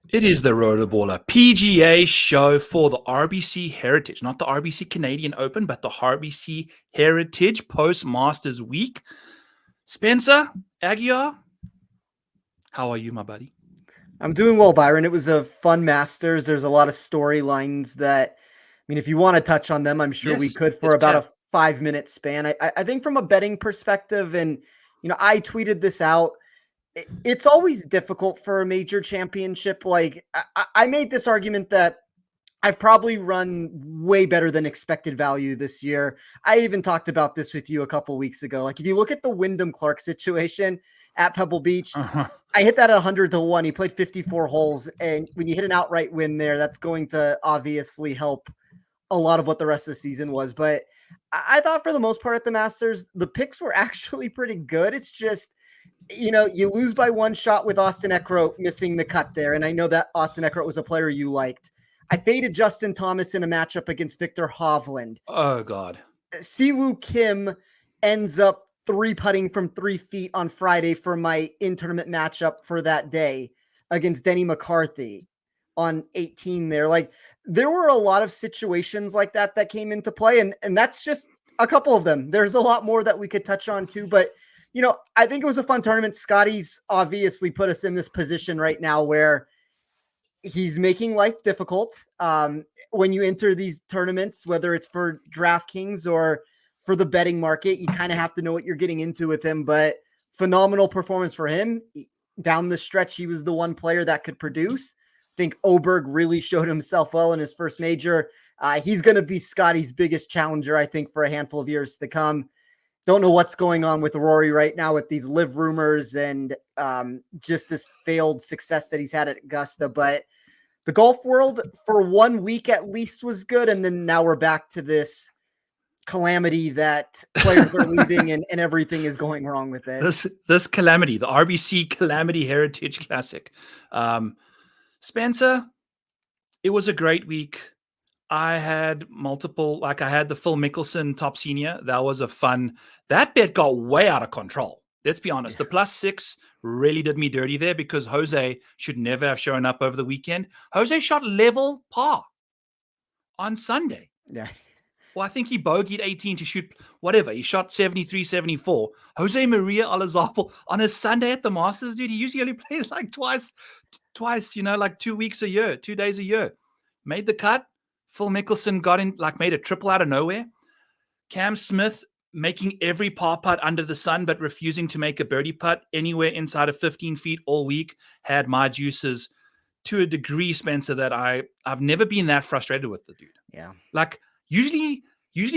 It is the Rotoballer PGA show for the RBC Heritage, not the RBC Canadian Open, but the RBC Heritage post-Masters week. Spencer, Aguiar, how are you, my buddy? I'm doing well, Byron. It was a fun Masters. There's a lot of storylines that, if you want to touch on them, I'm sure we Yes, could for let's about chat. a 5-minute span. I think from a betting perspective, and, I tweeted this out, it's always difficult for a major championship. Like, I made this argument that I've probably run way better than expected value this year. I even talked about this with you a couple weeks ago. Like, if you look at the Wyndham Clark situation at Pebble Beach, I hit that at 100-1. He played 54 holes. And when you hit an outright win there, that's going to obviously help a lot of what the rest of the season was. But I thought for the most part at the Masters, the picks were actually pretty good. It's just, you lose by one shot with Austin Eckroat missing the cut there. And I know that Austin Eckroat was a player you liked. I faded Justin Thomas in a matchup against Victor Hovland. Oh, God. Siwoo Kim ends up 3-putting from 3 feet on Friday for my in-tournament matchup for that day against Denny McCarthy on 18 there. Like, there were a lot of situations like that came into play, and that's just a couple of them. There's a lot more that we could touch on too, but I think it was a fun tournament. Scottie's obviously put us in this position right now where he's making life difficult when you enter these tournaments, whether it's for DraftKings or for the betting market. You kind of have to know what you're getting into with him, but phenomenal performance for him. Down the stretch, he was the one player that could produce. I think Oberg really showed himself well in his first major. He's going to be Scottie's biggest challenger, I think, for a handful of years to come. Don't know what's going on with Rory right now with these live rumors and just this failed success that he's had at Augusta. But the golf world for 1 week at least was good. And then now we're back to this calamity that players are leaving and everything is going wrong with it. This calamity, the RBC Calamity Heritage Classic. Spencer, it was a great week. I had multiple, I had the Phil Mickelson top senior. That was a fun, that bet got way out of control. Let's be honest. The +6 really did me dirty there because Jose should never have shown up over the weekend. Jose shot level par on Sunday. Yeah. Well, I think he bogeyed 18 to shoot whatever. He shot 73, 74. Jose Maria Olazabal on a Sunday at the Masters, dude, he usually only plays like twice, like 2 weeks a year, 2 days a year. Made the cut. Phil Mickelson got in, made a triple out of nowhere. Cam Smith making every par putt under the sun, but refusing to make a birdie putt anywhere inside of 15 feet all week. Had my juices to a degree, Spencer, that I've never been that frustrated with the dude. Yeah. Usually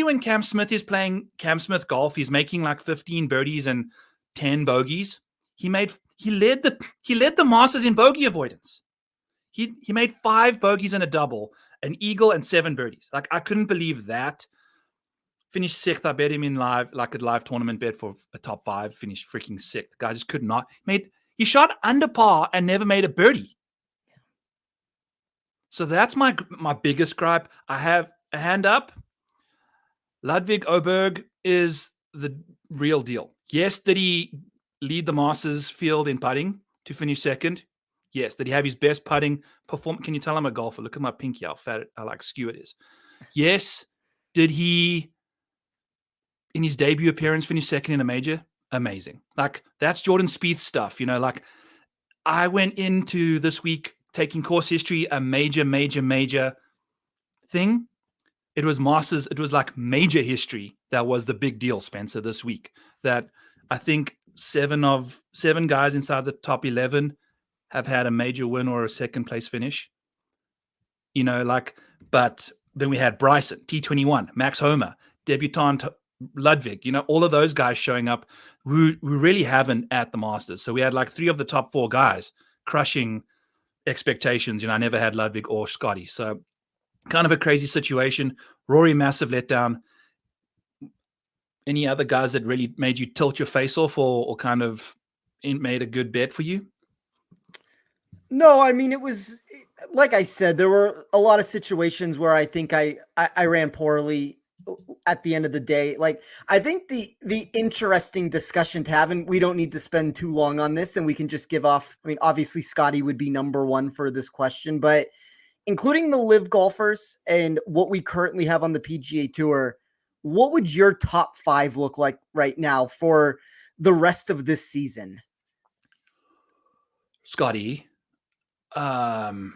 when Cam Smith is playing Cam Smith golf, he's making 15 birdies and 10 bogeys. He led the Masters in bogey avoidance. He made 5 bogeys and a double, an eagle, and 7 birdies. I couldn't believe that. Finished 6th. I bet him in live, a live tournament bet for a top 5. Finished freaking 6th. The guy just could not. He shot under par and never made a birdie. So that's my biggest gripe. I have a hand up. Ludwig Oberg is the real deal. Yes, did he lead the Masters field in putting to finish 2nd? Yes. Did he have his best putting performance? Can you tell I'm a golfer? Look at my pinky, how fat, how skew it is. Yes. Did he, in his debut appearance, finish 2nd in a major? Amazing. That's Jordan Spieth stuff. I went into this week taking course history, a major thing. It was Masters. It was major history. That was the big deal, Spencer, this week. That I think 7 guys inside the top 11 have had a major win or a 2nd place finish. But then we had Bryson, T21, Max Homer, debutant Ludwig, all of those guys showing up who really haven't at the Masters. So we had 3 of the top 4 guys crushing expectations. I never had Ludwig or Scottie. So kind of a crazy situation. Rory, massive letdown. Any other guys that really made you tilt your face off or kind of made a good bet for you? No, it was, like I said, there were a lot of situations where I think I ran poorly. at the end of the day. Like, I think the interesting discussion to have, and we don't need to spend too long on this, and we can just give off, I mean, obviously Scottie would be number one for this question, but including the live golfers and what we currently have on the PGA Tour, what would your top 5 look like right now for the rest of this season? Scottie, Cam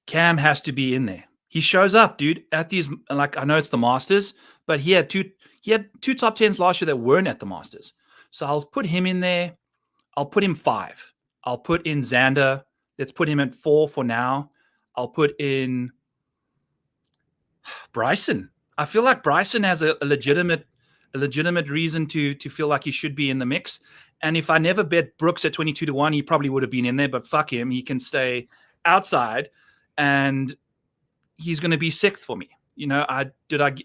has to be in there. He shows up, dude, at these, like, I know it's the Masters, but he had two top 10s last year that weren't at the Masters. So I'll put him in there. I'll put him 5. I'll put in Xander. Let's put him at 4 for now. I'll put in Bryson. I feel like Bryson has a legitimate reason to feel like he should be in the mix. And if I never bet Brooks at 22-1, he probably would have been in there, but fuck him. He can stay outside and he's going to be 6th for me.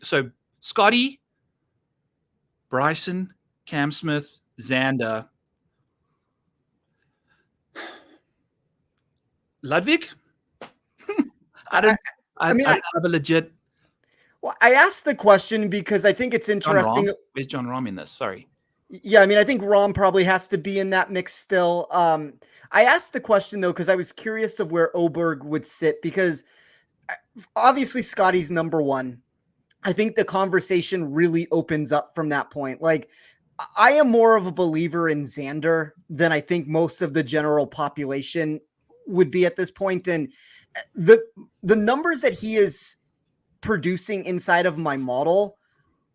So Scottie, Bryson, Cam Smith, Xander, Ludwig. I have a legit. Well, I asked the question because I think it's interesting. Where's John Rahm in this? Sorry. Yeah, I mean, I think Rahm probably has to be in that mix still. I asked the question, though, because I was curious of where Oberg would sit, because obviously Scottie's number one. I think the conversation really opens up from that point. Like, I am more of a believer in Xander than I think most of the general population would be at this point. And the numbers that he is producing inside of my model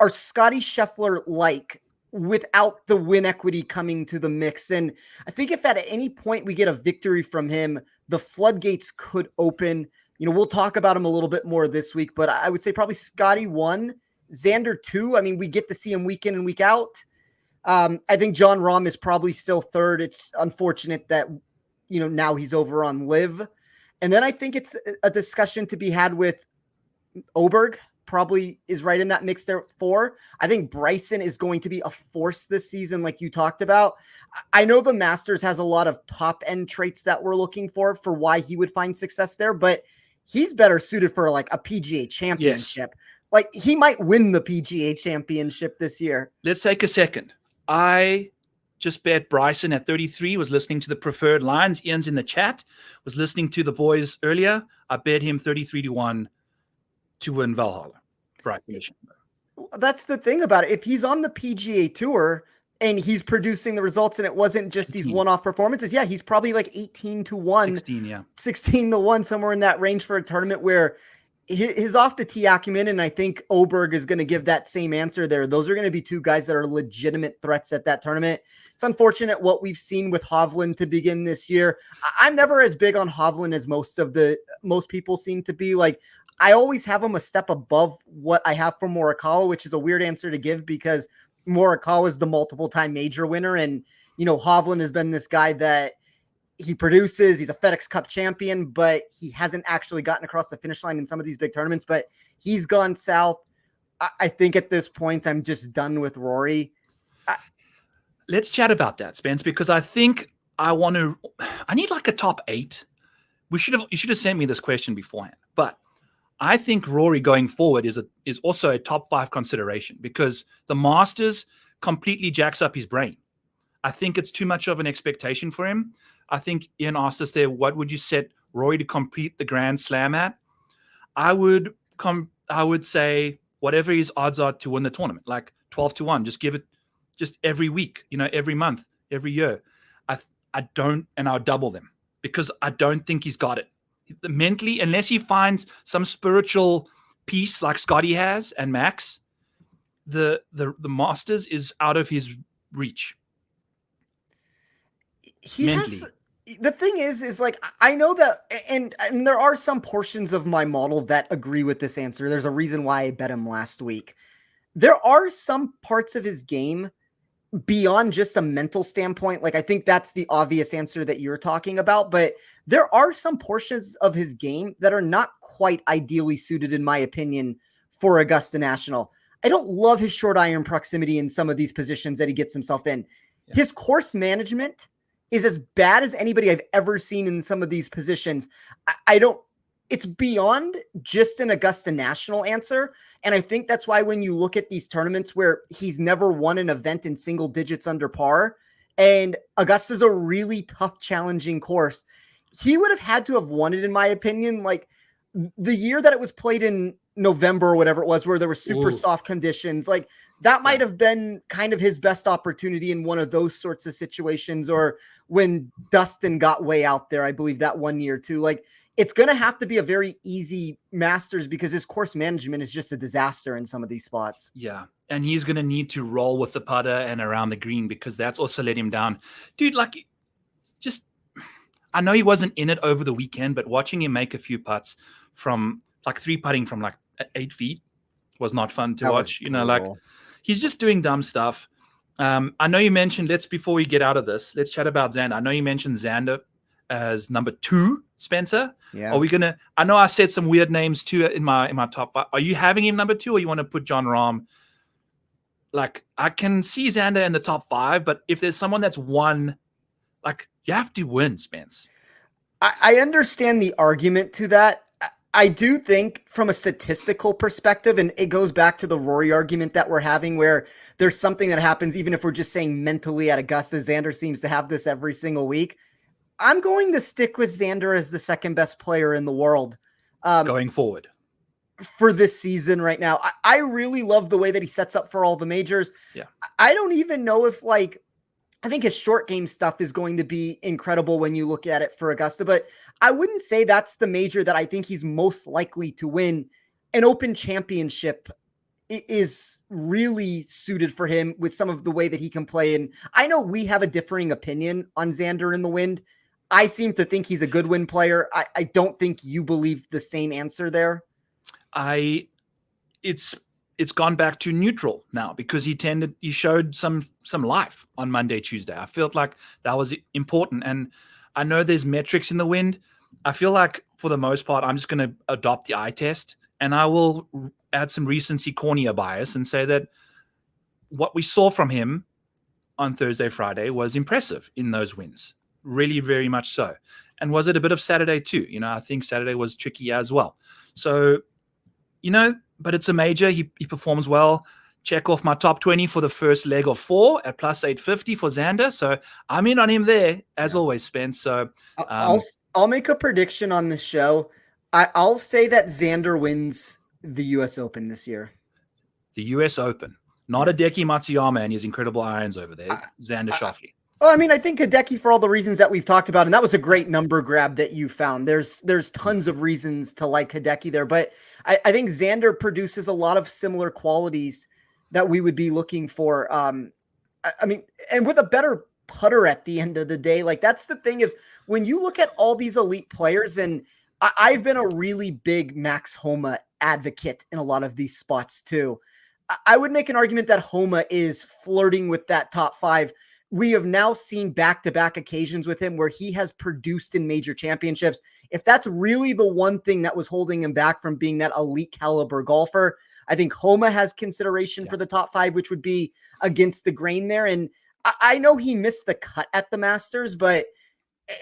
are Scottie Scheffler like, without the win equity coming to the mix. And I think if at any point we get a victory from him, the floodgates could open. We'll talk about him a little bit more this week, but I would say probably Scottie 1, Xander 2. I mean, we get to see him week in and week out. I think John Rahm is probably still 3rd. It's unfortunate that, now he's over on live. And then I think it's a discussion to be had with Oberg. Probably is right in that mix there 4. I think Bryson is going to be a force this season, like you talked about. I know the Masters has a lot of top end traits that we're looking for why he would find success there, but he's better suited for like a PGA championship. Yes. Like, he might win the PGA championship this year. Let's take a second. I just bet Bryson at 33, was listening to the preferred lines. Ian's in the chat, was listening to the boys earlier. I bet him 33-1 to win Valhalla. Bryson. That's the thing about it. If he's on the PGA Tour and he's producing the results and it wasn't just 16. These one-off performances, yeah, he's probably like 18-1. 16, yeah. 16-1, somewhere in that range for a tournament where his off the tee acumen, and I think Oberg is going to give that same answer there. Those are going to be 2 guys that are legitimate threats at that tournament. It's unfortunate what we've seen with Hovland to begin this year. I'm never as big on Hovland as most people seem to be. Like, I always have him a step above what I have for Morikawa, which is a weird answer to give because Morikawa is the multiple-time major winner. And, Hovland has been this guy that he produces. He's a FedEx Cup champion, but he hasn't actually gotten across the finish line in some of these big tournaments. But he's gone south. I think at this point, I'm just done with Rory. Let's chat about that, Spence, because I think I need like a top 8. You should have sent me this question beforehand, but I think Rory going forward is also a top 5 consideration because the Masters completely jacks up his brain. I think it's too much of an expectation for him. I think Ian asked us there, what would you set Rory to complete the Grand Slam at? I would say whatever his odds are to win the tournament, like 12-1. Just give it just every week, every month, every year. I'll double them because I don't think he's got it. Mentally, unless he finds some spiritual peace like Scottie has and Max, the Masters is out of his reach. The thing is like, I know that, and there are some portions of my model that agree with this answer. There's a reason why I bet him last week. There are some parts of his game beyond just a mental standpoint. Like, I think that's the obvious answer that you're talking about, but there are some portions of his game that are not quite ideally suited, in my opinion, for Augusta National. I don't love his short iron proximity in some of these positions that he gets himself in. Yeah. His course management is as bad as anybody I've ever seen in some of these positions. I don't it's beyond just an Augusta National answer. And I think that's why when you look at these tournaments where he's never won an event in single digits under par, and Augusta's a really tough, challenging course, he would have had to have won it, in my opinion. Like the year that it was played in November or whatever it was, where there were super soft conditions, like that might have been kind of his best opportunity in one of those sorts of situations. Or when Dustin got way out there, I believe that one year too. Like it's going to have to be a very easy Masters because his course management is just a disaster in some of these spots. Yeah. And he's going to need to roll with the putter and around the green because that's also let him down. Dude, like just, I know he wasn't in it over the weekend, but watching him make a few putts from like 3-putting from like 8 feet was not fun to watch. You know, like he's just doing dumb stuff. I know you mentioned, before we get out of this, let's chat about Xander. I know you mentioned Xander as number 2, Spencer. Yeah. Are we going to, I know I said some weird names too in my top 5. Are you having him number 2 or you want to put Jon Rahm? Like I can see Xander in the top 5, but if there's someone that's 1, like you have to win, Spence. I understand the argument to that. I do think from a statistical perspective, and it goes back to the Rory argument that we're having, where there's something that happens, even if we're just saying mentally at Augusta, Xander seems to have this every single week. I'm going to stick with Xander as the second best player in the world. Going forward. For this season right now. I really love the way that he sets up for all the majors. Yeah. I don't even know if I think his short game stuff is going to be incredible when you look at it for Augusta, but I wouldn't say that's the major that I think he's most likely to win. An Open Championship is really suited for him with some of the way that he can play. And I know we have a differing opinion on Xander in the Wind. I seem to think he's a good wind player. I don't think you believe the same answer there. It's gone back to neutral now because he showed some life on Monday, Tuesday. I felt like that was important. And I know there's metrics in the Wind. I feel like for the most part, I'm just going to adopt the eye test and I will add some recency cornea bias and say that what we saw from him on Thursday, Friday was impressive in those wins. Really, very much so. And was it a bit of Saturday too? You know, I think Saturday was tricky as well. So, you know, but it's a major. He performs well. Check off my top 20 for the first leg of 4 at plus 850 for Xander. So I'm in on him there as always, Spence. So I'll make a prediction on the show. I'll say that Xander wins the U.S. Open this year. The U.S. Open, not Hideki Matsuyama and his incredible irons over there. Xander Schauffele. Well, I mean, I think Hideki for all the reasons that we've talked about, and that was a great number grab that you found. There's tons of reasons to like Hideki there, but I think Xander produces a lot of similar qualities that we would be looking for. I mean, and with a better putter at the end of the day, like that's the thing. If when you look at all these elite players, and I've been a really big Max Homa advocate in a lot of these spots too. I would make an argument that Homa is flirting with that top 5. We have now seen back-to-back occasions with him where he has produced in major championships. If that's really the one thing that was holding him back from being that elite caliber golfer, I think Homa has consideration for the top 5, which would be against the grain there. And I know he missed the cut at the Masters,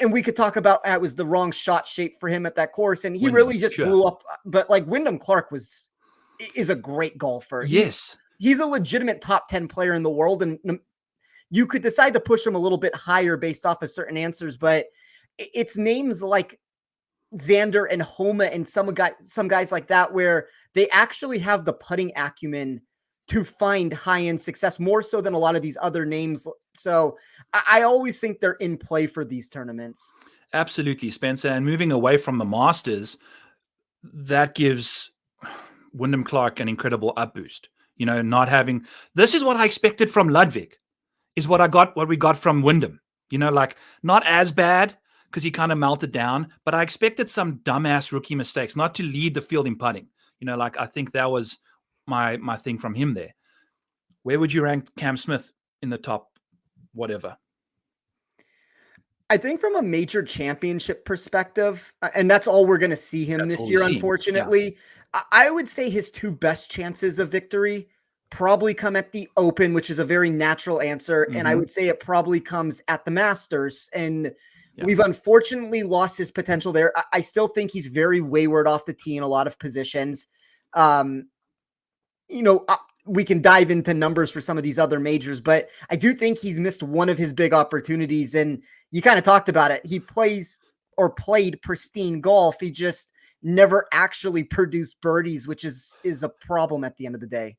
and we could talk about how it was the wrong shot shape for him at that course. And he really just blew up. But like Wyndham Clark is a great golfer. Yes. He's a legitimate top 10 player in the world. And you could decide to push him a little bit higher based off of certain answers, but it's names like Xander and Homa and some guys like that, where they actually have the putting acumen to find high-end success more so than a lot of these other names. So I always think they're in play for these tournaments. Absolutely, Spencer. And moving away from the Masters, that gives Wyndham Clark an incredible up boost. You know, not having, this is what I expected from Ludwig. Is what we got from Wyndham. You know, like not as bad because he kind of melted down, but I expected some dumbass rookie mistakes, not to lead the field in putting. You know, like I think that was my thing from him there. Where would you rank Cam Smith in the top whatever? I think from a major championship perspective, and that's all we're going to see him this year, unfortunately, I would say his 2 best chances of victory probably come at the Open, which is a very natural answer. And I would say it probably comes at the Masters. And We've unfortunately lost his potential there. I still think he's very wayward off the tee in a lot of positions. We can dive into numbers for some of these other majors, but I do think he's missed one of his big opportunities. And you kind of talked about it. He played pristine golf. He just never actually produced birdies, which is a problem at the end of the day.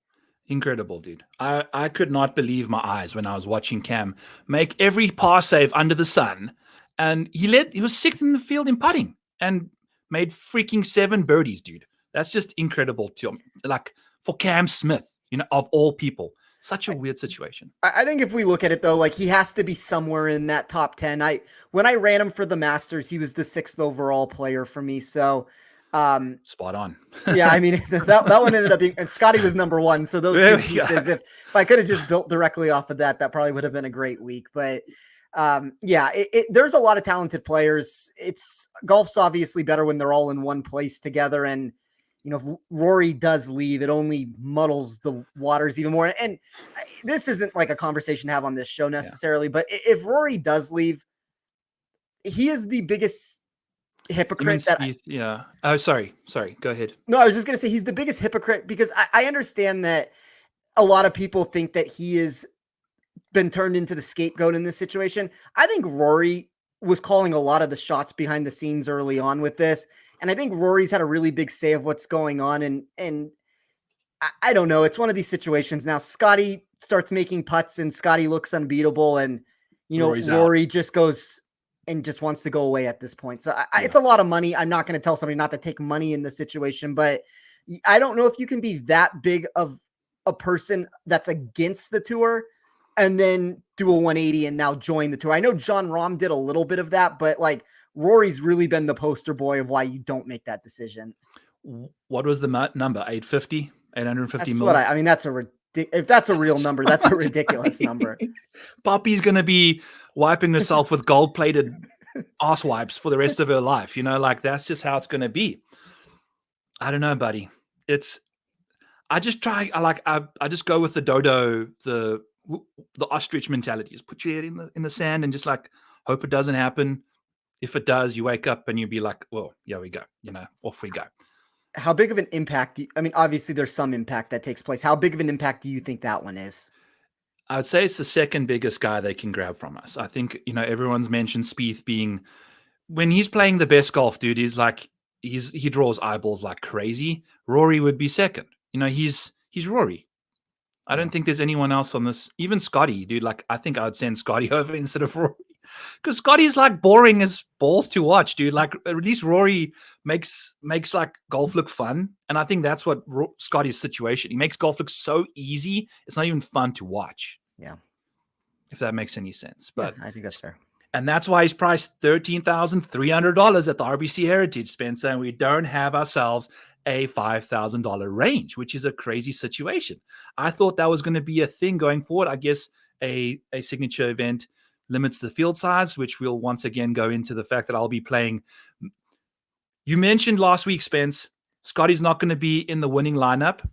Incredible, dude. I could not believe my eyes when I was watching Cam make every par save under the sun. And he was sixth in the field in putting and made freaking 7 birdies, dude. That's just incredible to like for Cam Smith, of all people. Such a weird situation. I think if we look at it though, like he has to be somewhere in that top 10. When I ran him for the Masters, he was the 6th overall player for me. So spot on. Yeah, I mean that one ended up being, and Scottie was number 1. So those two pieces, if I could have just built directly off of that probably would have been a great week. But there's a lot of talented players. Golf's obviously better when they're all in one place together. And if Rory does leave, it only muddles the waters even more. And this isn't like a conversation to have on this show necessarily, but if Rory does leave, he is the biggest hypocrite Oh, sorry. Go ahead. No, I was just going to say he's the biggest hypocrite because I understand that a lot of people think that he has been turned into the scapegoat in this situation. I think Rory was calling a lot of the shots behind the scenes early on with this. And I think Rory's had a really big say of what's going on. And I don't know. It's one of these situations now. Scottie starts making putts and Scottie looks unbeatable. And, Rory just goes and just wants to go away at this point. So it's a lot of money. I'm not going to tell somebody not to take money in this situation, but I don't know if you can be that big of a person that's against the tour and then do a 180 and now join the tour. I know Jon Rahm did a little bit of that, but like Rory's really been the poster boy of why you don't make that decision. What was the number? 850 That's million? I mean, if that's a real number, that's a ridiculous number. Poppy's going to be wiping herself with gold-plated ass wipes for the rest of her life. Like that's just how it's going to be. I don't know, buddy. I just try. I just go with the dodo, the ostrich mentality. Just put your head in the sand and just like hope it doesn't happen. If it does, you wake up and you'll be like, well, here we go. Off we go. How big of an impact? Obviously there's some impact that takes place. How big of an impact do you think that one is? I would say it's the second biggest guy they can grab from us. I think, everyone's mentioned Spieth being, when he's playing the best golf, dude, he draws eyeballs like crazy. Rory would be second. He's Rory. I don't think there's anyone else on this. Even Scottie, dude. Like, I think I would send Scottie over instead of Rory. Because Scottie's like boring as balls to watch, dude. Like at least Rory makes like golf look fun. And I think that's what Scottie's situation. He makes golf look so easy. It's not even fun to watch. Yeah. If that makes any sense. But I think that's fair. And that's why he's priced $13,300 at the RBC Heritage, Spencer. And we don't have ourselves a $5,000 range, which is a crazy situation. I thought that was going to be a thing going forward. I guess a signature event limits the field size, which we'll once again go into the fact that I'll be playing. You mentioned last week, Spence, Scottie's not going to be in the winning lineup.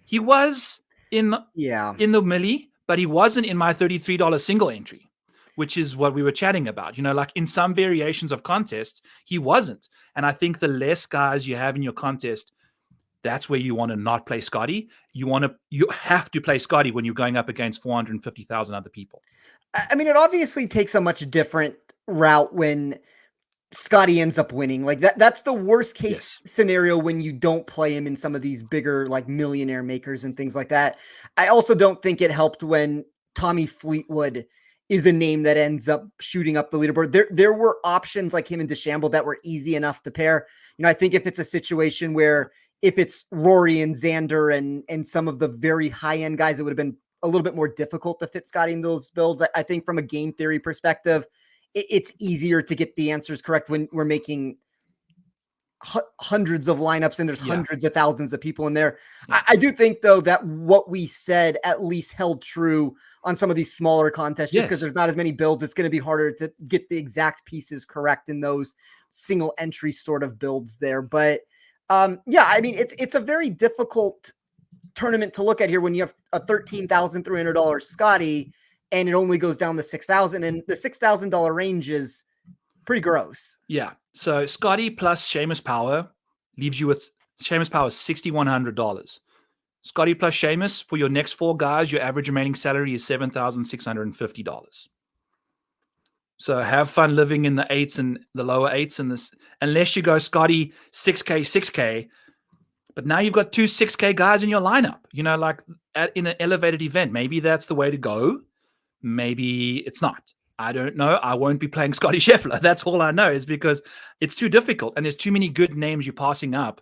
He was in the millie, but he wasn't in my $33 single entry, which is what we were chatting about. Like in some variations of contest, he wasn't. And I think the less guys you have in your contest, that's where you want to not play Scottie. You have to play Scottie when you're going up against 450,000 other people. I mean, it obviously takes a much different route when Scottie ends up winning. Like that's the worst case scenario when you don't play him in some of these bigger like millionaire makers and things like that. I also don't think it helped when Tommy Fleetwood is a name that ends up shooting up the leaderboard. There were options like him and DeChambeau that were easy enough to pair. I think if it's a situation where if it's Rory and Xander and some of the very high end guys, it would have been a little bit more difficult to fit Scottie in those builds. I think from a game theory perspective, it's easier to get the answers correct when we're making hundreds of lineups and there's hundreds of thousands of people in there. I do think though that what we said at least held true on some of these smaller contests, just because there's not as many builds. It's going to be harder to get the exact pieces correct in those single entry sort of builds there. But I mean, it's a very difficult tournament to look at here when you have a $13,300 Scottie and it only goes down to $6,000, and the $6,000 range is pretty gross. Yeah. So Scottie plus Seamus Power leaves you with Seamus Power $6,100. Scottie plus Seamus for your next 4 guys, your average remaining salary is $7,650. So have fun living in the 8s and the lower 8s in this, unless you go Scottie 6K, 6K. But now you've got 2 6K guys in your lineup, like in an elevated event. Maybe that's the way to go. Maybe it's not. I don't know. I won't be playing Scottie Scheffler. That's all I know, is because it's too difficult and there's too many good names you're passing up.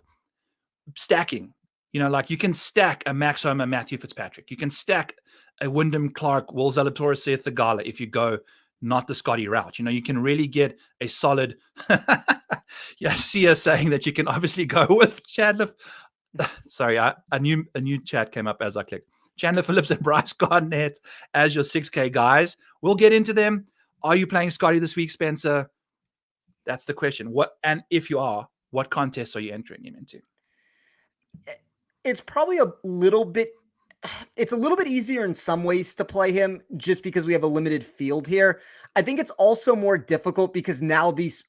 Stacking, like you can stack a Max Homa, Matthew Fitzpatrick. You can stack a Wyndham Clark, Will Zalatoris, Seth Theegala if you go not the Scottie route. You can really get a solid. Yeah, I see her saying that you can obviously go with Chandler. Sorry, a new chat came up as I clicked. Chandler Phillips and Bryce Garnett as your 6K guys. We'll get into them. Are you playing Scottie this week, Spencer? That's the question. And if you are, what contests are you entering him into? It's probably a little bit easier in some ways to play him just because we have a limited field here. I think it's also more difficult because now these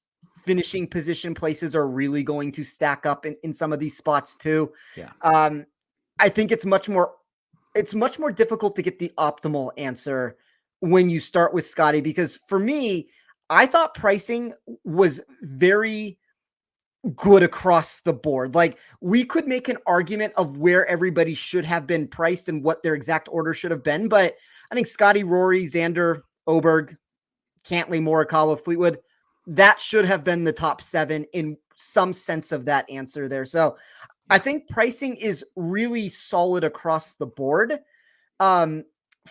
finishing position places are really going to stack up in some of these spots too. Yeah. I think it's much more difficult to get the optimal answer when you start with Scottie, because for me, I thought pricing was very good across the board. Like, we could make an argument of where everybody should have been priced and what their exact order should have been. But I think Scottie, Rory, Xander, Oberg, Cantley, Morikawa, Fleetwood, that should have been the top 7 in some sense of that answer there. So I think pricing is really solid across the board.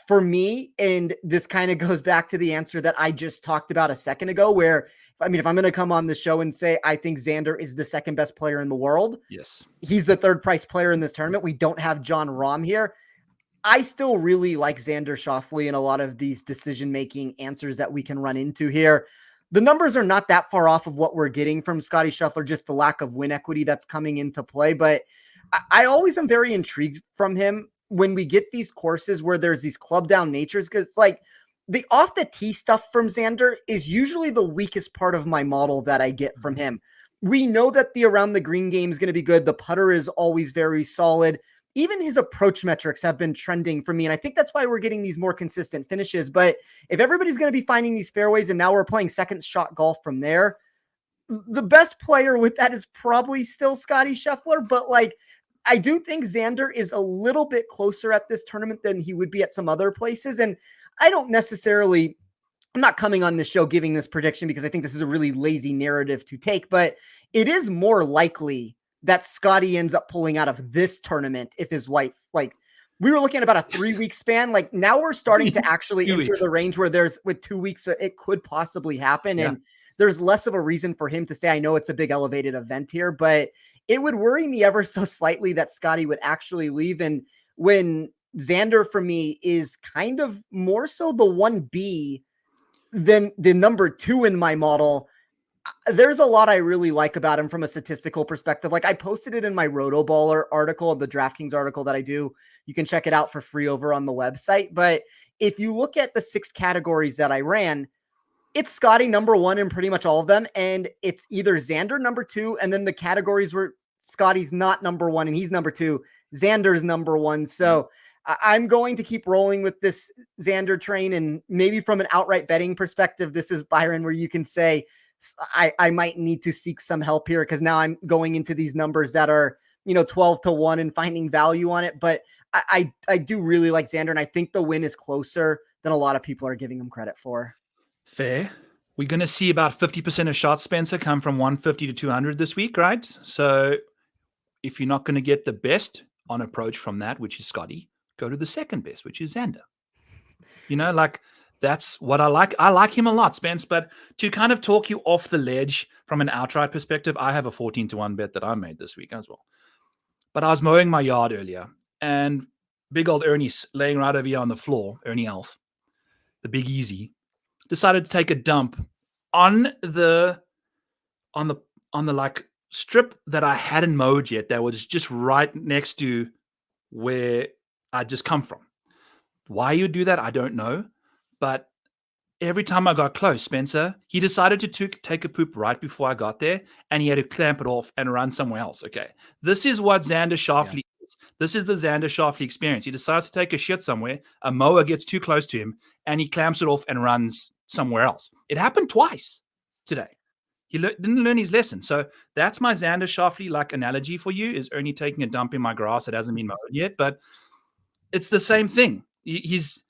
For me, and this kind of goes back to the answer that I just talked about a second ago, where, if I'm going to come on the show and say, I think Xander is the second best player in the world. Yes. He's the third price player in this tournament. We don't have John Rahm here. I still really like Xander Schauffele in a lot of these decision-making answers that we can run into here. The numbers are not that far off of what we're getting from Scottie Scheffler, just the lack of win equity that's coming into play. But I always am very intrigued from him when we get these courses where there's these club down natures, because like the off the tee stuff from Xander is usually the weakest part of my model that I get from him. We know that the around the green game is going to be good. The putter is always very solid. Even his approach metrics have been trending for me. And I think that's why we're getting these more consistent finishes. But if everybody's going to be finding these fairways and now we're playing second shot golf from there, the best player with that is probably still Scottie Scheffler. But like, I do think Xander is a little bit closer at this tournament than he would be at some other places. And I'm not coming on this show giving this prediction because I think this is a really lazy narrative to take, but it is more likely that Scottie ends up pulling out of this tournament if his wife, like, we were looking at about a 3-week span. Like, now we're starting to actually enter the range where with 2 weeks, it could possibly happen. Yeah. And there's less of a reason for him to say, I know it's a big elevated event here, but it would worry me ever so slightly that Scottie would actually leave. And when Xander for me is kind of more so the 1B than the number 2 in my model, there's a lot I really like about him from a statistical perspective. Like, I posted it in my Rotoballer article, the DraftKings article that I do. You can check it out for free over on the website. But if you look at the 6 categories that I ran, it's Scottie number 1 in pretty much all of them. And it's either Xander number 2. And then the categories where Scottie's not number 1 and he's number 2, Xander's number 1. So I'm going to keep rolling with this Xander train. And maybe from an outright betting perspective, this is, Byron, where you can say, I might need to seek some help here, because now I'm going into these numbers that are, 12-1 and finding value on it. But I do really like Xander, and I think the win is closer than a lot of people are giving him credit for. Fair. We're going to see about 50% of shots, Spencer, come from 150 to 200 this week, right? So if you're not going to get the best on approach from that, which is Scottie, go to the second best, which is Xander. That's what I like. I like him a lot, Spence. But to kind of talk you off the ledge from an outright perspective, I have a 14-1 bet that I made this week as well. But I was mowing my yard earlier, and big old Ernie's laying right over here on the floor, Ernie Elf, the Big Easy, decided to take a dump on the like strip that I hadn't mowed yet, that was just right next to where I just come from. Why you do that, I don't know. But every time I got close, Spencer, he decided to take a poop right before I got there, and he had to clamp it off and run somewhere else. Okay. This is what Xander Schauffele is. This is the Xander Schauffele experience. He decides to take a shit somewhere, a mower gets too close to him, and he clamps it off and runs somewhere else. It happened twice today. He didn't learn his lesson. So that's my Xander Schauffele analogy for you, is Ernie taking a dump in my grass that hasn't been mowed yet. But it's the same thing. He's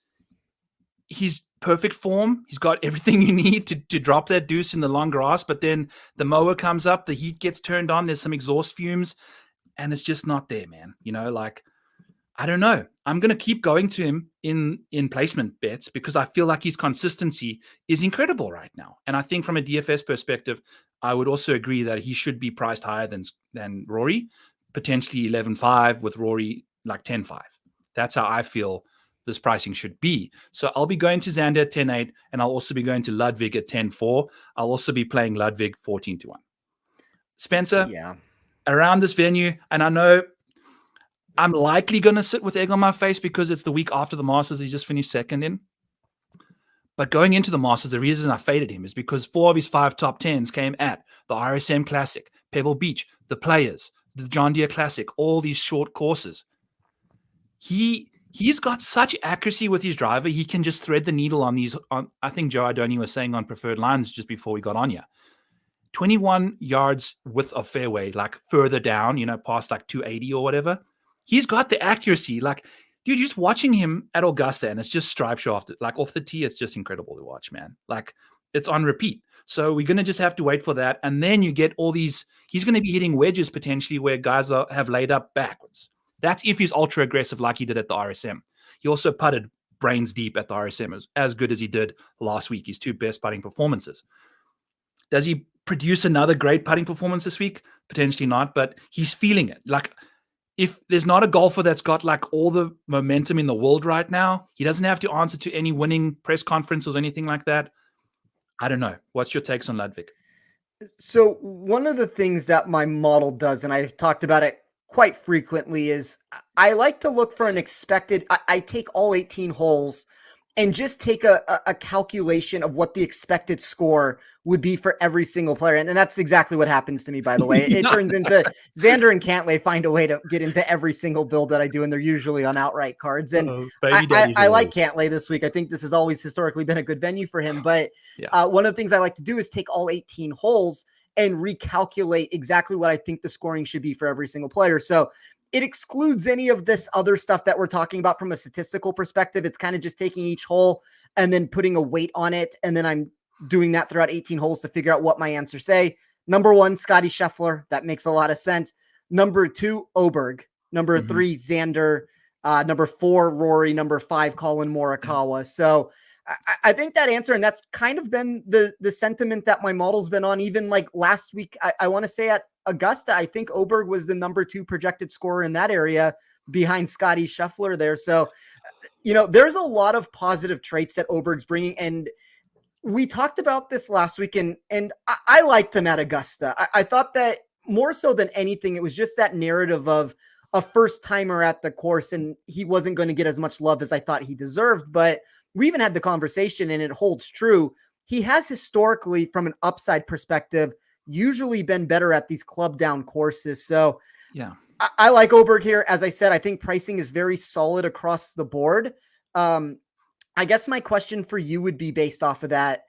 perfect form. He's got everything you need to drop that deuce in the long grass. But then the mower comes up, the heat gets turned on, there's some exhaust fumes, and it's just not there, man. I don't know. I'm going to keep going to him in placement bets because I feel like his consistency is incredible right now. And I think from a DFS perspective, I would also agree that he should be priced higher than Rory, potentially 11.5 with Rory 10.5. That's how I feel this pricing should be. So I'll be going to Xander at 10.8, and I'll also be going to Ludwig at 10.4. I'll also be playing Ludwig 14-1. Spencer, around this venue, and I know I'm likely going to sit with egg on my face because it's the week after the Masters he just finished second in. But going into the Masters, the reason I faded him is because 4 of his 5 top 10s came at the RSM Classic, Pebble Beach, the Players, the John Deere Classic, all these short courses. He's got such accuracy with his driver. He can just thread the needle on these. I think Joe Idoni was saying on preferred lines just before we got on here. 21 yards width of fairway, further down, past 280 or whatever. He's got the accuracy. Dude, just watching him at Augusta, and it's just stripe shaft, off the tee, it's just incredible to watch, man. It's on repeat. So we're going to just have to wait for that. And then you get all these, he's going to be hitting wedges potentially where guys have laid up backwards. That's if he's ultra aggressive like he did at the RSM. He also putted brains deep at the RSM, as good as he did last week, his 2 best putting performances. Does he produce another great putting performance this week? Potentially not, but he's feeling it. If there's not a golfer that's got all the momentum in the world right now, he doesn't have to answer to any winning press conferences or anything like that. I don't know. What's your takes on Ludwig? So one of the things that my model does, and I've talked about it quite frequently, is I like to look for an expected, I take all 18 holes and just take a calculation of what the expected score would be for every single player. And that's exactly what happens to me, by the way. It turns into Xander and Cantlay find a way to get into every single build that I do, and they're usually on outright cards. And I like Cantlay this week. I think this has always historically been a good venue for him. But one of the things I like to do is take all 18 holes and recalculate exactly what I think the scoring should be for every single player. So it excludes any of this other stuff that we're talking about from a statistical perspective. It's kind of just taking each hole and then putting a weight on it. And then I'm doing that throughout 18 holes to figure out what my answers say. Number 1, Scottie Scheffler. That makes a lot of sense. Number 2, Oberg. Number 3, Xander. Number 4, Rory. Number 5, Colin Morikawa. So I think that answer, and that's kind of been the sentiment that my model's been on. Even last week, I want to say at Augusta, I think Oberg was the number 2 projected scorer in that area behind Scottie Scheffler there. So, there's a lot of positive traits that Oberg's bringing. And we talked about this last week, and I liked him at Augusta. I thought that more so than anything, it was just that narrative of a first timer at the course, and he wasn't going to get as much love as I thought he deserved. But we even had the conversation, and it holds true. He has historically, from an upside perspective, usually been better at these club down courses. So I like Oberg here. As I said, I think pricing is very solid across the board. I guess my question for you would be based off of that.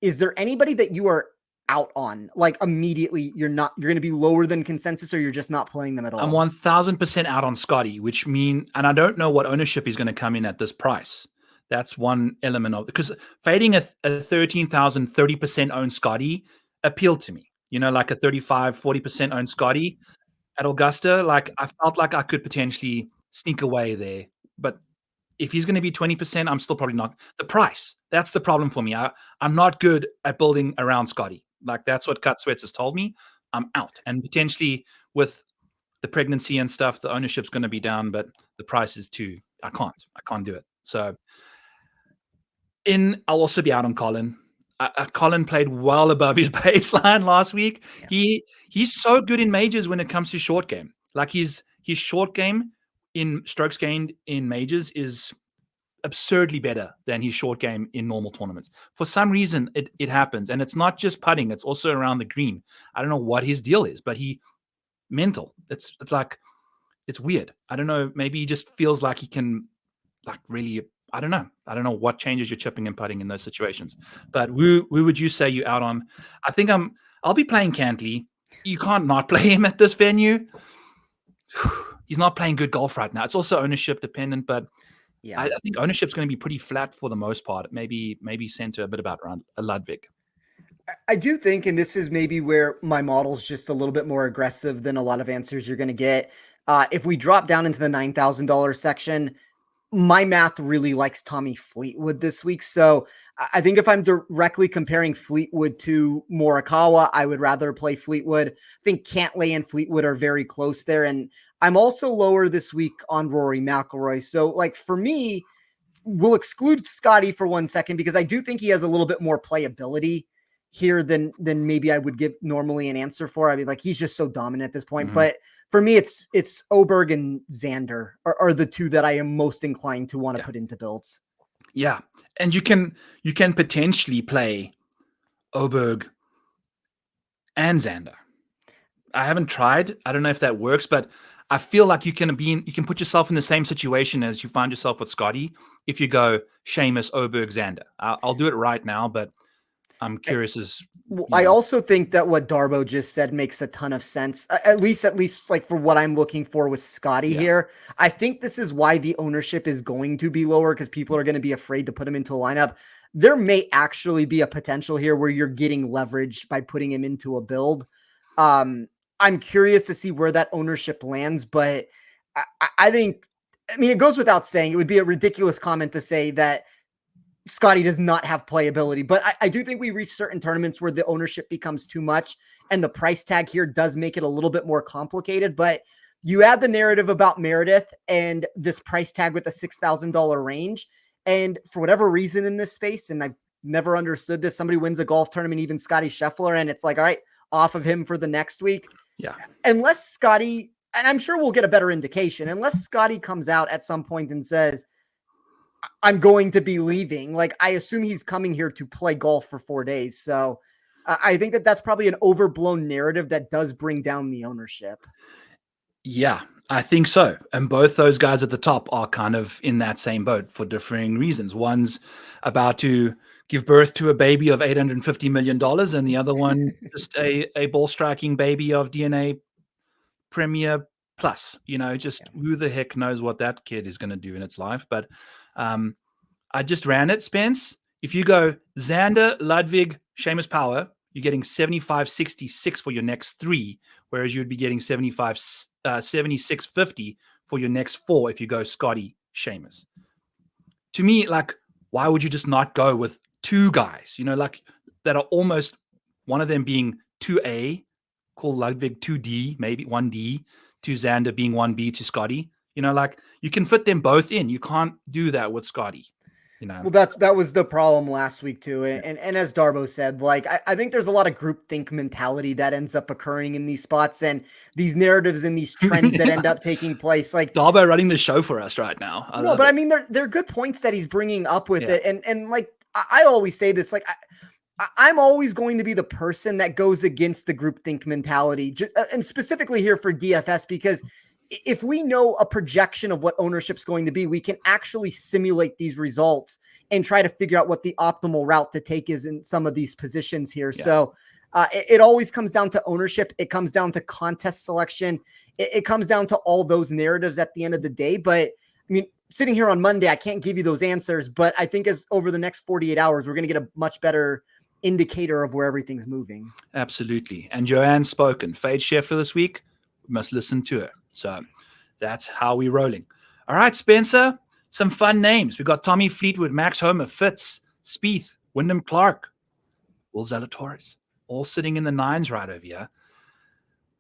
Is there anybody that you are out on? Immediately you're going to be lower than consensus, or you're just not playing them at all? I'm 1000% out on Scottie, and I don't know what ownership is going to come in at this price. That's one element of it, because fading a 13,000, 30% owned Scottie appealed to me. A 35, 40% owned Scottie at Augusta. I felt like I could potentially sneak away there. But if he's going to be 20%, I'm still probably not. The price, that's the problem for me. I'm not good at building around Scottie. That's what Cut Sweats has told me. I'm out. And potentially with the pregnancy and stuff, the ownership's going to be down, but the price is too. I can't do it. So I'll also be out on Colin. Colin played well above his baseline last week. Yeah. He's so good in majors when it comes to short game. His short game in strokes gained in majors is absurdly better than his short game in normal tournaments. For some reason, it happens. And it's not just putting, it's also around the green. I don't know what his deal is, but mental. It's like, it's weird. I don't know. Maybe he just feels like he can, like, really, I don't know. I don't know what changes your chipping and putting in those situations. But who would you say you out on? I think I'll be playing Cantley. You can't not play him at this venue. He's not playing good golf right now. It's also ownership dependent, but Yeah, I think ownership's going to be pretty flat for the most part. Maybe center a bit about around a Ludwig. I do think, and this is maybe where my model's just a little bit more aggressive than a lot of answers you're going to get. If we drop down into the $9,000 section, my math really likes Tommy Fleetwood this week. So I think if I'm directly comparing Fleetwood to Morikawa, I would rather play Fleetwood. I think Cantlay and Fleetwood are very close there. And I'm also lower this week on Rory McIlroy. So, like, for me, we'll exclude Scottie for 1 second because I do think he has a little bit more playability here than maybe I would give normally an answer for. I mean, like, he's just so dominant at this point. But for me, it's Oberg and Xander are the two that I am most inclined to want to put into builds. Yeah. And you can potentially play Oberg and Xander. I haven't tried. I don't know if that works, but I feel like you can put yourself in the same situation as you find yourself with Scottie if you go Seamus, Oberg, Xander. I'll do it right now, but I'm curious as I also think that what Darbo just said makes a ton of sense. At least like for what I'm looking for with Scottie here. I think this is why the ownership is going to be lower because people are going to be afraid to put him into a lineup. There may actually be a potential here where you're getting leverage by putting him into a build. I'm curious to see where that ownership lands, but I think, I mean, it goes without saying, it would be a ridiculous comment to say that Scottie does not have playability, but I do think we reach certain tournaments where the ownership becomes too much and the price tag here does make it a little bit more complicated. But you add the narrative about Meredith and this price tag with a $6,000 range. And for whatever reason in this space, and I've never understood this, somebody wins a golf tournament, even Scottie Scheffler, and it's like, all right, off of him for the next week. Yeah. Unless Scottie, and I'm sure we'll get a better indication, unless Scottie comes out at some point and says, I'm going to be leaving. Like, I assume he's coming here to play golf for 4 days. So I think that that's probably an overblown narrative that does bring down the ownership. Yeah, I think so. And both those guys at the top are kind of in that same boat for differing reasons. One's about to give birth to a baby of $850 million, and the other one just a ball striking baby of DNA Premier Plus. Just who the heck knows what that kid is going to do in its life. But I just ran it, Spence. If you go Xander, Ludwig, Seamus Power, you're getting 75.66 for your next 3, whereas you'd be getting 76.50 for your next 4 if you go Scottie, Seamus. To me, like, why would you just not go with 2 guys, like that are almost, one of them being 2A, call Ludwig 2D, maybe 1D, to Xander being 1B to Scottie. Like, you can fit them both in. You can't do that with Scottie. Well, that was the problem last week too. And as Darbo said, like, I think there's a lot of groupthink mentality that ends up occurring in these spots and these narratives and these trends that end up taking place. Like, Darbo running the show for us right now. I mean, they're good points that he's bringing up with it. And like, I always say this, like, I'm always going to be the person that goes against the groupthink mentality, and specifically here for DFS, because if we know a projection of what ownership's going to be, we can actually simulate these results and try to figure out what the optimal route to take is in some of these positions here. Yeah. So it always comes down to ownership. It comes down to contest selection. It comes down to all those narratives at the end of the day. But I mean, sitting here on Monday, I can't give you those answers, but I think as over the next 48 hours, we're going to get a much better indicator of where everything's moving. Absolutely. And Joanne's spoken. Fade Scheffler this week. We must listen to her. So that's how we're rolling. All right, Spencer, some fun names. We got Tommy Fleetwood, Max Homa, Fitz, Spieth, Wyndham Clark, Will Zalatoris, all sitting in the 9s right over here.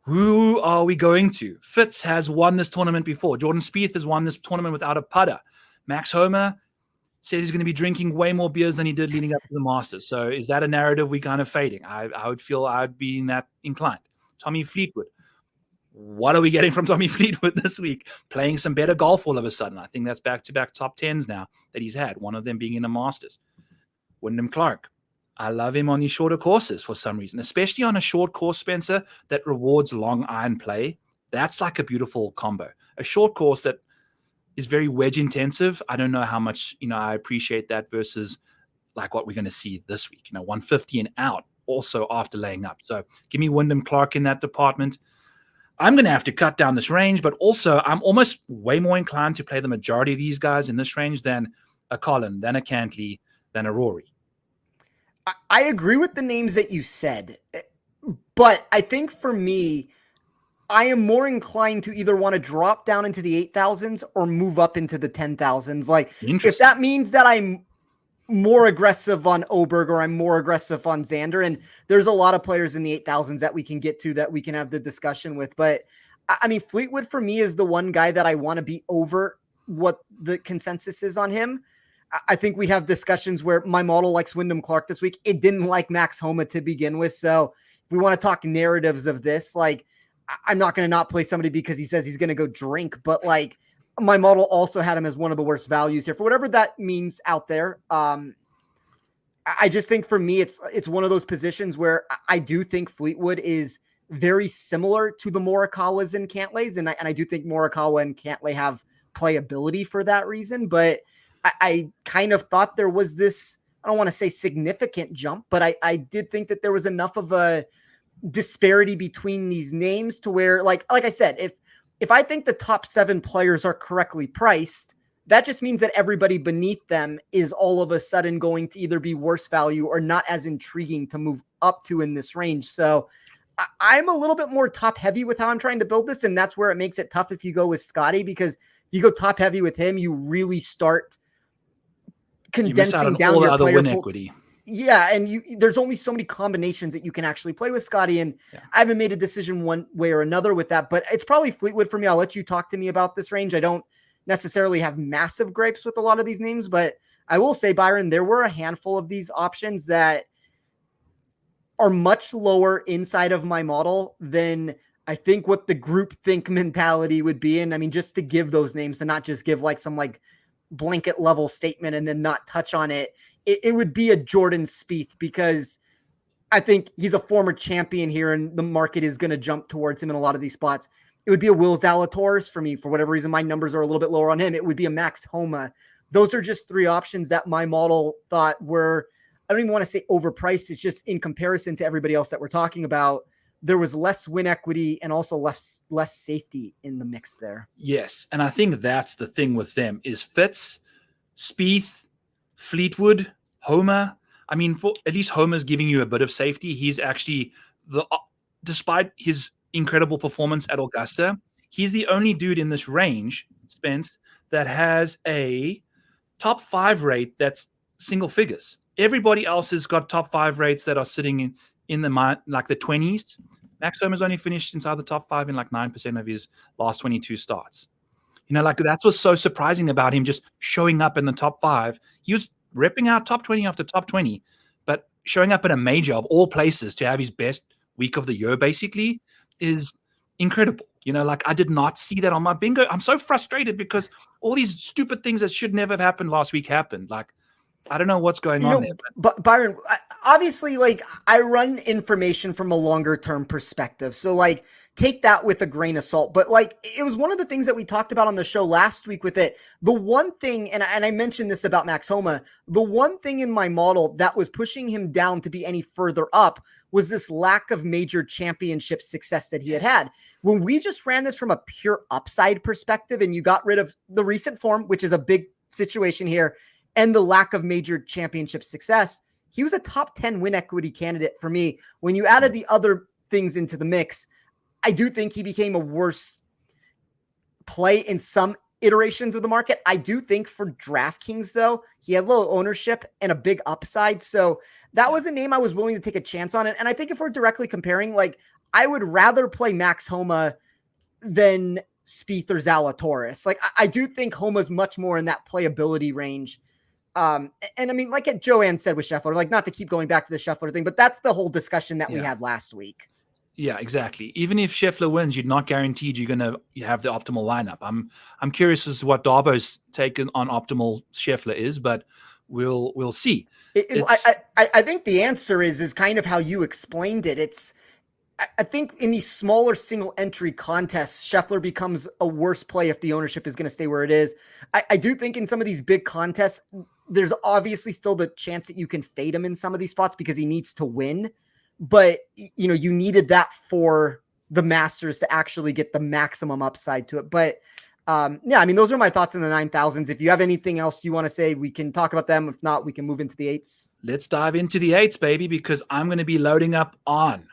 Who are we going to? Fitz has won this tournament before. Jordan Spieth has won this tournament without a putter. Max Homa says he's going to be drinking way more beers than he did leading up to the Masters. So is that a narrative we kind of fading? I would feel I'd be in that inclined. Tommy Fleetwood. What are we getting from Tommy Fleetwood this week? Playing some better golf all of a sudden. I think that's back-to-back top 10s now. that he's had, one of them being in the Masters. Wyndham Clark. I love him on these shorter courses for some reason, especially on a short course, Spencer, that rewards long iron play. That's like a beautiful combo. A short course that is very wedge intensive. I don't know how much, I appreciate that versus like what we're going to see this week, 150 and out also after laying up. So give me Wyndham Clark in that department. I'm going to have to cut down this range, but also I'm almost way more inclined to play the majority of these guys in this range than a Colin, than a Cantley, than a Rory. I agree with the names that you said, but I think for me, I am more inclined to either want to drop down into the 8,000s or move up into the 10,000s. Like, if that means that I'm more aggressive on Oberg or I'm more aggressive on Xander, and there's a lot of players in the 8,000s that we can get to that we can have the discussion with. But I mean, Fleetwood for me is the one guy that I want to be over what the consensus is on him. I think we have discussions where my model likes Wyndham Clark this week. It didn't like Max Homa to begin with. So if we want to talk narratives of this, like, I'm not going to not play somebody because he says he's going to go drink, but like my model also had him as one of the worst values here for whatever that means out there. I just think for me, it's one of those positions where I do think Fleetwood is very similar to the Morikawas and Cantlays. And I do think Morikawa and Cantlay have playability for that reason, but I kind of thought there was this, I don't want to say significant jump, but I did think that there was enough of a disparity between these names to where, like I said, if I think the top 7 players are correctly priced, that just means that everybody beneath them is all of a sudden going to either be worse value or not as intriguing to move up to in this range. So I'm a little bit more top heavy with how I'm trying to build this. And that's where it makes it tough if you go with Scottie, because you go top heavy with him, you really start condensing down all your the other player win pool. Equity. Yeah, and there's only so many combinations that you can actually play with Scottie, and I haven't made a decision one way or another with that, but it's probably Fleetwood for me. I'll let you talk to me about this range. I don't necessarily have massive gripes with a lot of these names, but I will say, Byron, there were a handful of these options that are much lower inside of my model than I think what the group think mentality would be. And I mean, just to give those names, to not just give like some like blanket level statement and then not touch on it, it would be a Jordan Spieth, because I think he's a former champion here and the market is going to jump towards him in a lot of these spots. It would be a Will Zalatoris for me. For whatever reason, my numbers are a little bit lower on him. It would be a Max Homa. Those are just 3 options that my model thought were, I don't even want to say overpriced. It's just in comparison to everybody else that we're talking about, there was less win equity and also less safety in the mix there. Yes. And I think that's the thing with them is Fitz, Spieth, Fleetwood, Homa. I mean, for at least Homer's giving you a bit of safety. He's actually despite his incredible performance at Augusta, he's the only dude in this range, Spence, that has a top 5 rate that's single figures. Everybody else has got top 5 rates that are sitting in the like the 20s. Max Homer's only finished inside the top 5 in like 9% of his last 22 starts. Like that's what's so surprising about him just showing up in the top 5. He was ripping out top 20 after top 20, but showing up in a major of all places to have his best week of the year basically is incredible. Like I did not see that on my bingo. I'm so frustrated because all these stupid things that should never have happened last week happened. Like, I don't know what's going on there. But Byron, obviously, like I run information from a longer term perspective. So like take that with a grain of salt. But like it was one of the things that we talked about on the show last week with it. The one thing, and I mentioned this about Max Homa, the one thing in my model that was pushing him down to be any further up was this lack of major championship success that he had. When we just ran this from a pure upside perspective and you got rid of the recent form, which is a big situation here, and the lack of major championship success, he was a top 10 win equity candidate for me. When you added the other things into the mix, I do think he became a worse play in some iterations of the market. I do think for DraftKings, though, he had low ownership and a big upside. So that was a name I was willing to take a chance on. And I think if we're directly comparing, like I would rather play Max Homa than Spieth or Zalatoris. Like I do think Homa's much more in that playability range. And I mean, like Joanne said with Scheffler, like not to keep going back to the Scheffler thing, but that's the whole discussion that we had last week. Yeah, exactly. Even if Scheffler wins, you're not guaranteed you're going to have the optimal lineup. I'm curious as to what Darbo's take on optimal Scheffler is, but we'll see. I think the answer is kind of how you explained it. I think in these smaller single entry contests, Scheffler becomes a worse play if the ownership is going to stay where it is. I do think in some of these big contests, there's obviously still the chance that you can fade him in some of these spots because he needs to win. But, you needed that for the Masters to actually get the maximum upside to it. But, yeah, I mean, those are my thoughts in the 9,000s. If you have anything else you want to say, we can talk about them. If not, we can move into the 8s. Let's dive into the 8s, baby, because I'm going to be loading up on.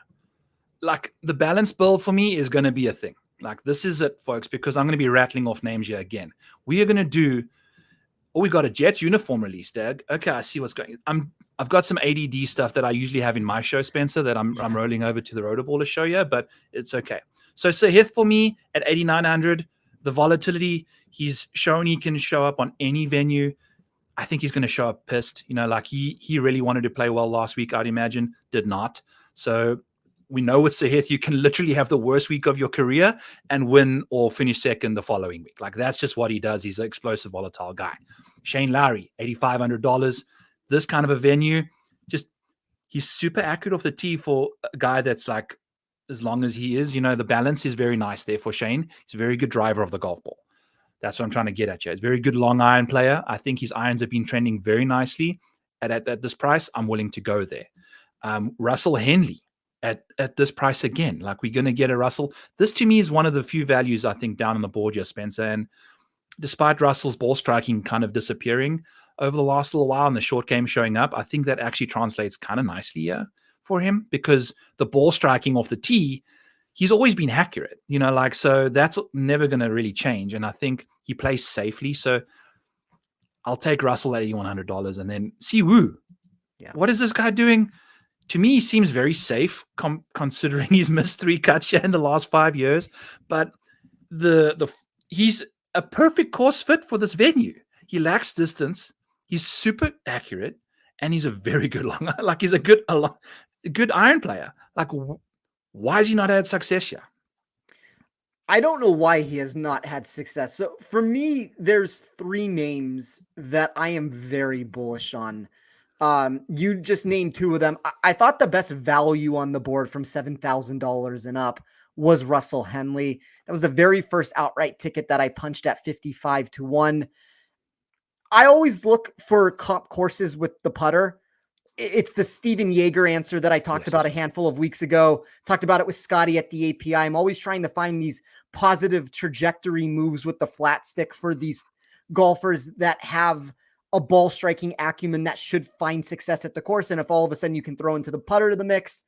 Like, the balance build for me is going to be a thing. Like, this is it, folks, because I'm going to be rattling off names here again. We are going to do. Oh, we got a Jets uniform release, Dag. Okay, I see what's going. I've got some ADD stuff that I usually have in my show, Spencer, that I'm rolling over to the Rotoballer show here, but it's okay. So Sahith for me at 8,900, the volatility, he's shown he can show up on any venue. I think he's going to show up pissed. Like he really wanted to play well last week, I'd imagine, did not. So we know with Sahith, you can literally have the worst week of your career and win or finish second the following week. Like, that's just what he does. He's an explosive, volatile guy. Shane Lowry, $8,500. This kind of a venue, just he's super accurate off the tee for a guy that's like, as long as he is, the balance is very nice there for Shane. He's a very good driver of the golf ball. That's what I'm trying to get at you. He's a very good long iron player. I think his irons have been trending very nicely. At this price, I'm willing to go there. Russell Henley at this price again. Like, we're going to get a Russell. This to me is one of the few values I think down on the board here, Spencer. And despite Russell's ball striking kind of disappearing over the last little while and the short game showing up, I think that actually translates kind of nicely here for him, because the ball striking off the tee, he's always been accurate, so that's never going to really change. And I think he plays safely. So I'll take Russell at $8,100 and then Siwoo. Yeah. What is this guy doing? To me, he seems very safe considering he's missed 3 cuts in the last 5 years, but he's a perfect course fit for this venue. He lacks distance. He's super accurate, and he's a very good long. Like, he's a good iron player. Like, why has he not had success yet? I don't know why he has not had success. So for me, there's 3 names that I am very bullish on. You just named 2 of them. I thought the best value on the board from $7,000 and up was Russell Henley. That was the very first outright ticket that I punched at 55-1. I always look for comp courses with the putter. It's the Steven Yeager answer that I talked about a handful of weeks ago. Talked about it with Scottie at the API. I'm always trying to find these positive trajectory moves with the flat stick for these golfers that have a ball striking acumen that should find success at the course. And if all of a sudden you can throw into the putter to the mix,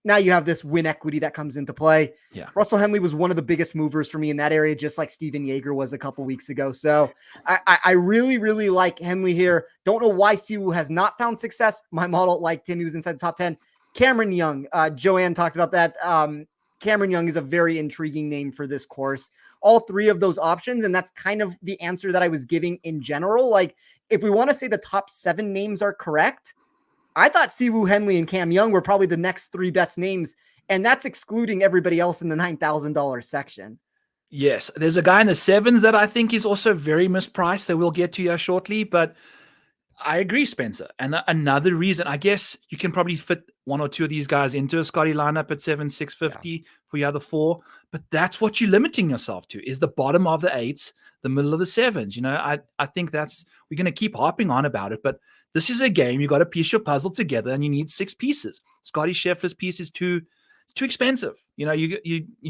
now you have this win equity that comes into play. Yeah. Russell Henley was one of the biggest movers for me in that area, just like Steven Yeager was a couple weeks ago. So I really, really like Henley here. Don't know why Siwoo has not found success. My model liked him. He was inside the top 10. Cameron Young, Joanne talked about that. Cameron Young is a very intriguing name for this course. All 3 of those options, and that's kind of the answer that I was giving in general. Like, if we want to say the top 7 names are correct, I thought Siwoo, Henley, and Cam Young were probably the next 3 best names, and that's excluding everybody else in the $9,000 section. Yes, there's a guy in the 7s that I think is also very mispriced that we'll get to here shortly, but I agree, Spencer. And another reason, I guess you can probably fit 1 or 2 of these guys into a Scottie lineup at 7,650 for your other 4, but that's what you're limiting yourself to, is the bottom of the 8s, the middle of the 7s. I think we're going to keep harping on about it, but this is a game. You got to piece your puzzle together, and you need 6 pieces. Scottie Scheffler's piece is too expensive. You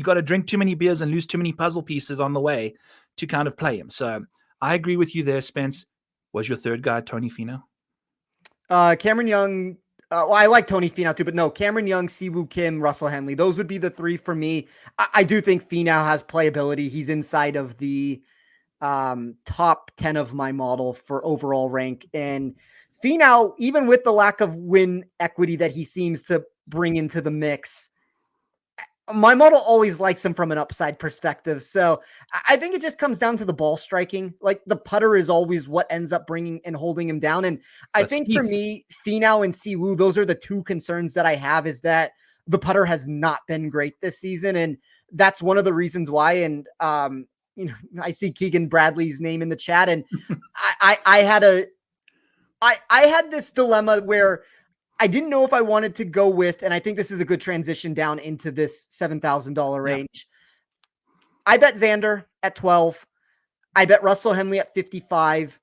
got to drink too many beers and lose too many puzzle pieces on the way to kind of play him. So I agree with you there, Spence. Was your 3rd guy Tony Finau? Cameron Young. Well, I like Tony Finau too, but no, Cameron Young, Siwoo Kim, Russell Henley. Those would be the 3 for me. I do think Finau has playability. He's inside of the top 10 of my model for overall rank. And Finau, even with the lack of win equity that he seems to bring into the mix, my model always likes him from an upside perspective. So I think it just comes down to the ball striking. Like, the putter is always what ends up bringing and holding him down. And I think for me, Finau and Siwoo, those are the 2 concerns that I have, is that the putter has not been great this season. And that's one of the reasons why. And, I see Keegan Bradley's name in the chat, and I had this dilemma where I didn't know if I wanted to go with, and I think this is a good transition down into this $7,000 range. Yeah. I bet Xander at 12. I bet Russell Henley at 55.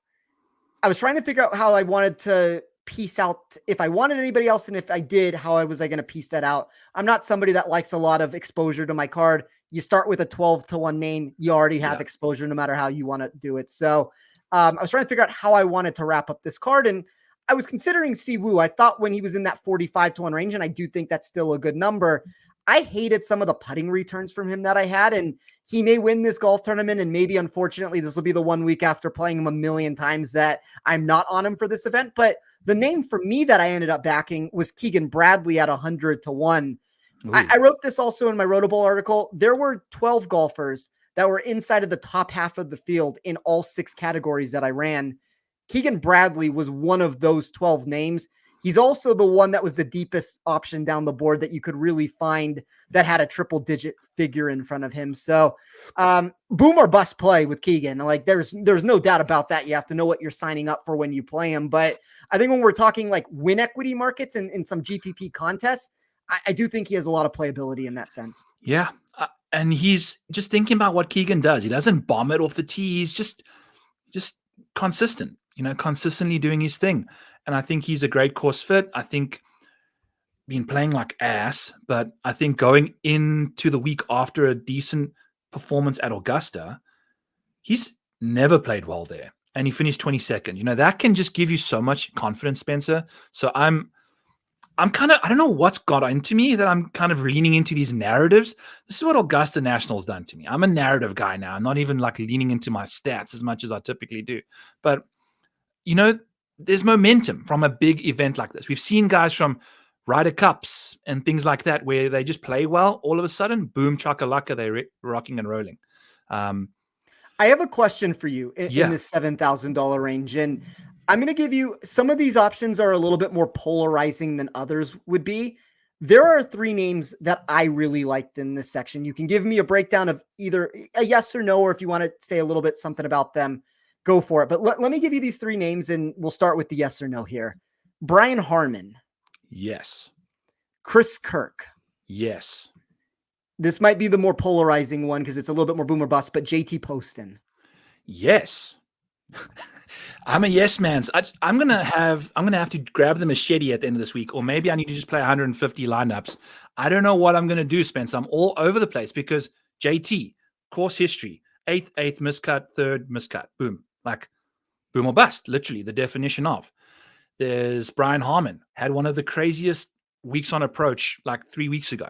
I was trying to figure out how I wanted to piece out, if I wanted anybody else, and if I did, how I was going to piece that out. I'm not somebody that likes a lot of exposure to my card. You start with a 12-1 name, you already have exposure no matter how you want to do it. So I was trying to figure out how I wanted to wrap up this card, and I was considering Siwoo. I thought when he was in that 45-1 range, and I do think that's still a good number. I hated some of the putting returns from him that I had, and he may win this golf tournament, and maybe, unfortunately, this will be the 1 week after playing him a million times that I'm not on him for this event. But the name for me that I ended up backing was Keegan Bradley at 100-1. I wrote this also in my Rotable article. There were 12 golfers that were inside of the top half of the field in all 6 categories that I ran. Keegan Bradley was one of those 12 names. He's also the one that was the deepest option down the board that you could really find that had a triple-digit figure in front of him. So boom or bust play with Keegan. Like there's no doubt about that. You have to know what you're signing up for when you play him. But I think when we're talking like win equity markets and in some GPP contests, I do think he has a lot of playability in that sense. Yeah. And he's just thinking about what Keegan does. He doesn't bomb it off the tee. He's just consistent, consistently doing his thing. And I think he's a great course fit. I think been playing like ass, but I think going into the week after a decent performance at Augusta, he's never played well there. And he finished 22nd. That can just give you so much confidence, Spencer. So I'm kind of, I don't know what's got into me that I'm kind of leaning into these narratives. This is what Augusta National's done to me. I'm a narrative guy now. I'm not even like leaning into my stats as much as I typically do. But, there's momentum from a big event like this. We've seen guys from Ryder Cups and things like that where they just play well. All of a sudden, boom, chakalaka, they're rocking and rolling. I have a question for you in this $7,000 range. And I'm going to give you some of these options are a little bit more polarizing than others would be. There are 3 names that I really liked in this section. You can give me a breakdown of either a yes or no, or if you want to say a little bit something about them, go for it. But let me give you these 3 names, and we'll start with the yes or no here. Brian Harman. Yes. Chris Kirk. Yes. This might be the more polarizing one because it's a little bit more boom or bust, but JT Poston. Yes. I'm a yes man. So I'm gonna have to grab the machete at the end of this week, or maybe I need to just play 150 lineups. I don't know what I'm gonna do, Spence. I'm all over the place because JT, course history, 8th miscut, 3rd miscut, boom, like boom or bust, literally the definition of. There's Brian Harman, had one of the craziest weeks on approach like 3 weeks ago.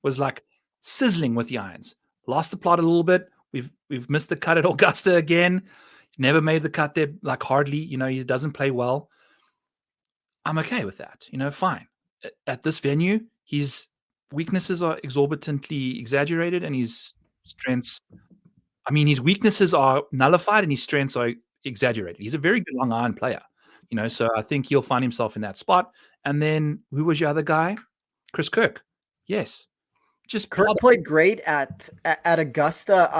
Was like sizzling with the irons. Lost the plot a little bit. We've missed the cut at Augusta again. He's never made the cut there, like hardly. He doesn't play well. I'm okay with that. Fine. At this venue, his weaknesses are exorbitantly exaggerated, and his strengths. His weaknesses are nullified and his strengths are exaggerated. He's a very good long iron player, so I think he'll find himself in that spot. And then who was your other guy? Chris Kirk. Yes. Just Kirk played great at Augusta.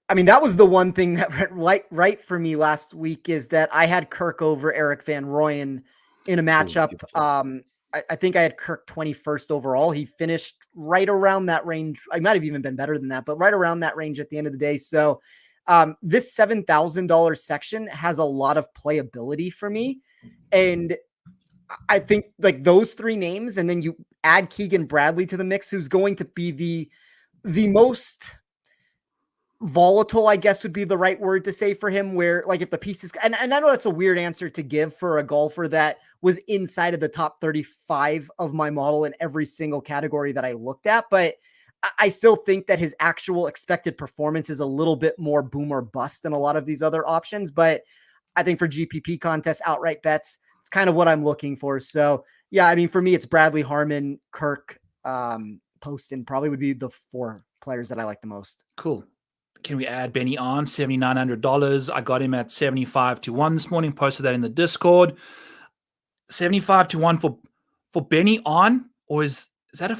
That was the one thing that went right for me last week is that I had Kirk over Eric Van Rooyen in a matchup. I think I had Kirk 21st overall. He finished right around that range. I might have even been better than that, but right around that range at the end of the day. So this $7,000 section has a lot of playability for me. And I think like those 3 names, and then you add Keegan Bradley to the mix, who's going to be the most volatile, I guess would be the right word to say for him, where like if the pieces, and I know that's a weird answer to give for a golfer that was inside of the top 35 of my model in every single category that I looked at, but I still think that his actual expected performance is a little bit more boom or bust than a lot of these other options. But I think for GPP contests, outright bets, it's kind of what I'm looking for. So yeah, for me, it's Bradley, Harman, Kirk, Poston probably would be the 4 players that I like the most. Cool. Can we add Benny on $7,900? I got him at 75-1 this morning. Posted that in the Discord. 75-1 for Benny on, or is is that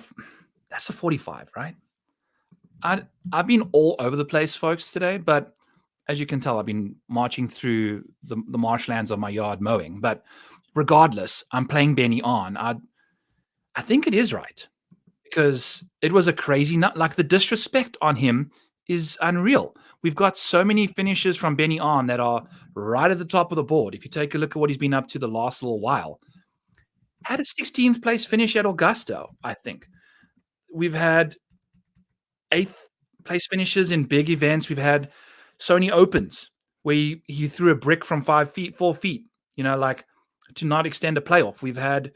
that's a 45, right? I've been all over the place, folks, today, but as you can tell, I've been marching through the marshlands of my yard mowing. But regardless, I'm playing Benny on. I think it is right because it was a crazy nut. Like the disrespect on him is unreal. We've got so many finishes from Benny on that are right at the top of the board. If you take a look at what he's been up to the last little while, had a 16th place finish at Augusta, I think. We've had 8th place finishes in big events. We've had Sony Opens where he threw a brick from 4 feet, like to not extend a playoff.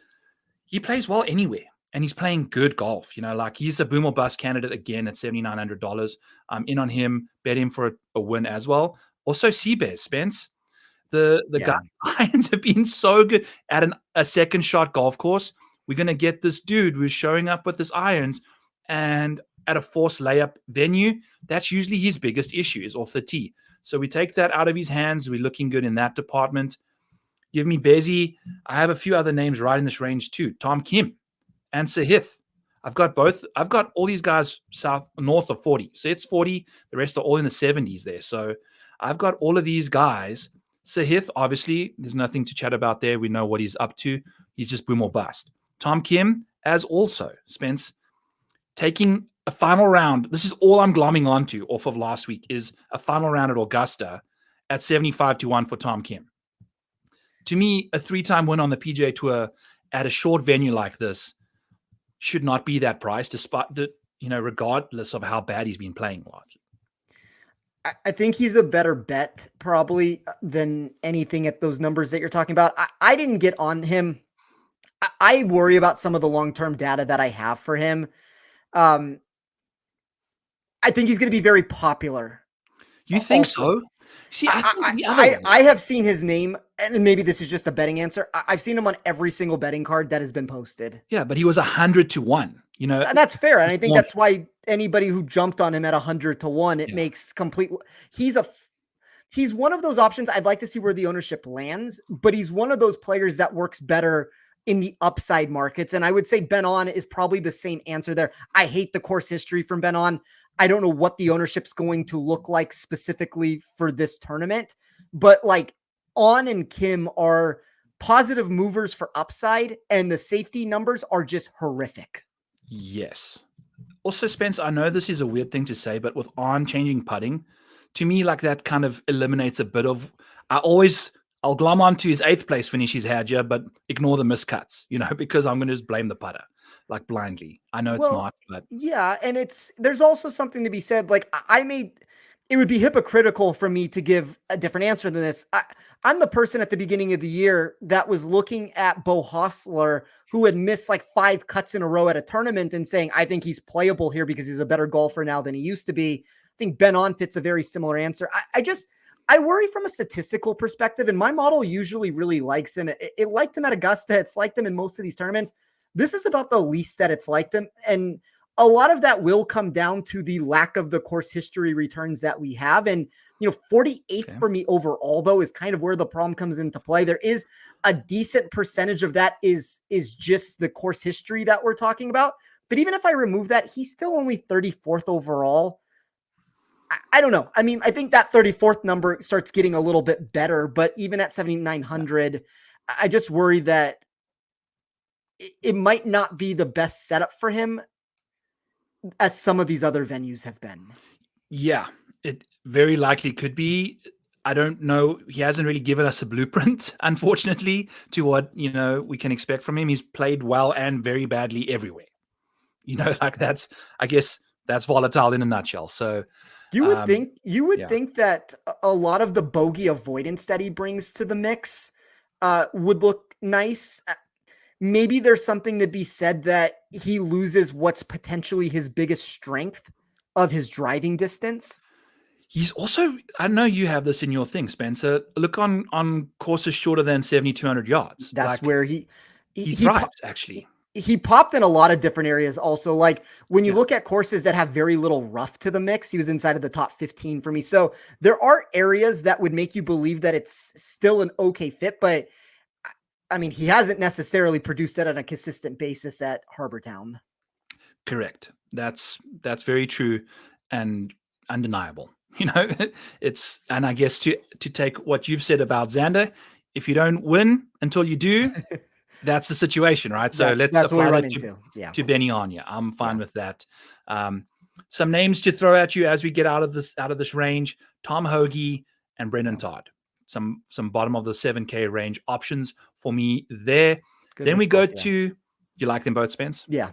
He plays well anywhere and he's playing good golf, like he's a boom or bust candidate again at $7,900. I'm in on him, bet him for a win as well. Also Seabears, Spence. The guy irons have been so good at a second shot golf course. We're going to get this dude who's showing up with his irons and at a forced layup venue, that's usually his biggest issue is off the tee. So we take that out of his hands. We're looking good in that department. Give me Bezzy. I have a few other names right in this range too. Tom Kim and Sahith. I've got both. I've got all these guys north of 40. So it's 40. The rest are all in the 70s there. So I've got all of these guys. Sahith, obviously, there's nothing to chat about there. We know what he's up to. He's just boom or bust. Tom Kim, as also, Spence, taking a final round. This is all I'm glomming onto off of last week is a final round at Augusta at 75-1 for Tom Kim. To me, a 3-time win on the PGA Tour at a short venue like this should not be that price, despite regardless of how bad he's been playing last. I think he's a better bet probably than anything at those numbers that you're talking about. I didn't get on him. I worry about some of the long-term data that I have for him. I think he's going to be very popular. You think so? See, I have seen his name, and maybe this is just a betting answer. I've seen him on every single betting card that has been posted. Yeah, but he was 100-1. That's fair, and I think that's why anybody who jumped on him at 100-1, it makes complete. He's one of those options. I'd like to see where the ownership lands, but he's one of those players that works better in the upside markets. And I would say Ben On is probably the same answer there. I hate the course history from Ben On. I don't know what the ownership's going to look like specifically for this tournament, but like On and Kim are positive movers for upside, and the safety numbers are just horrific. Yes. Also, Spence, I know this is a weird thing to say, but with On changing putting, to me, like that kind of eliminates a bit of. I'll glom onto his 8th place finish he's had here, but ignore the miscuts, because I'm going to just blame the putter, like blindly. I know it's not, but yeah, and there's also something to be said. Like it would be hypocritical for me to give a different answer than this. I'm the person at the beginning of the year that was looking at Bo Hostler, who had missed like 5 cuts in a row at a tournament, and saying, I think he's playable here because he's a better golfer now than he used to be. I think Ben On fits a very similar answer. I worry from a statistical perspective, and my model usually really likes him. It liked him at Augusta. It's liked him in most of these tournaments. This is about the least that it's liked him. And a lot of that will come down to the lack of the course history returns that we have. And, 48th for me overall, though, is kind of where the problem comes into play. There is a decent percentage of that is just the course history that we're talking about. But even if I remove that, he's still only 34th overall. I don't know. I mean, I think that 34th number starts getting a little bit better, but even at 7,900, I just worry that it might not be the best setup for him as some of these other venues have been. Yeah, it very likely could be. I don't know. He hasn't really given us a blueprint, unfortunately, to what, we can expect from him. He's played well and very badly everywhere. I guess that's volatile in a nutshell. So, you would think that a lot of the bogey avoidance that he brings to the mix would look nice. Maybe there's something to be said that he loses what's potentially his biggest strength of his driving distance. He's also, I know you have this in your thing, Spencer. Look on courses shorter than 7,200 yards. That's where he thrives, actually. He popped in a lot of different areas also. Like when you look at courses that have very little rough to the mix, he was inside of the top 15 for me. So there are areas that would make you believe that it's still an okay fit, but I mean, he hasn't necessarily produced that on a consistent basis at Harbortown. Correct. That's very true and undeniable. You know, and I guess to take what you've said about Xander, if you don't win until you do, that's the situation, right? So let's that's what we apply run that into. Yeah. to Benny Anya. I'm fine with that. Some names to throw at you as we get out of this range: Tom Hoagie and Brendan Todd. Some bottom of the 7K range options for me there. Then we go to, you like them both, Spence? Yeah.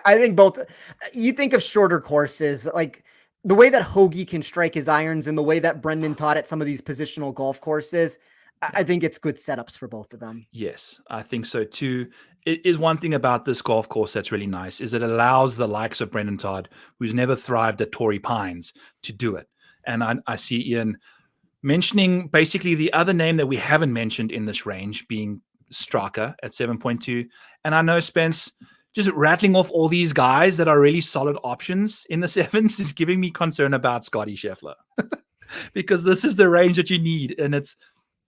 I think both. You think of shorter courses, like the way that Hoagie can strike his irons and the way that Brendan Todd at some of these positional golf courses. I think it's good setups for both of them. Yes, I think so too. It is one thing about this golf course that's really nice is it allows the likes of Brendan Todd, who's never thrived at Torrey Pines, to do it. And I see Ian mentioning basically the other name that we haven't mentioned in this range being Straka at 7.2. And I know Spence just rattling off all these guys that are really solid options in the sevens is giving me concern about Scottie Scheffler because this is the range that you need. And it's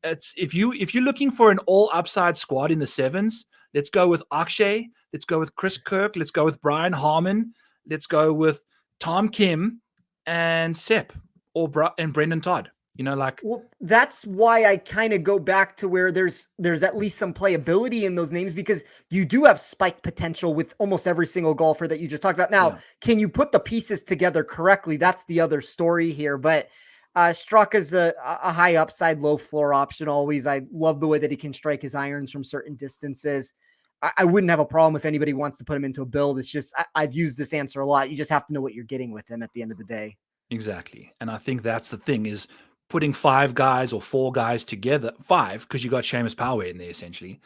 if you're looking for an all upside squad in the sevens, let's go with Akshay, let's go with Chris Kirk, let's go with Brian Harmon, let's go with Tom Kim and Sepp and Brendan Todd. You know, well, that's why I kind of go back to where there's at least some playability in those names, because you do have spike potential with almost every single golfer that you just talked about. Now, can you put the pieces together correctly? That's the other story here. But Straka's a high upside, low floor option always. I love the way that he can strike his irons from certain distances. I wouldn't have a problem if anybody wants to put him into a build. It's just I've used this answer a lot. You just have to know what you're getting with him at the end of the day. Exactly. And I think that's the thing is putting 5 guys or 4 guys together, 5, because you got Seamus Power in there essentially.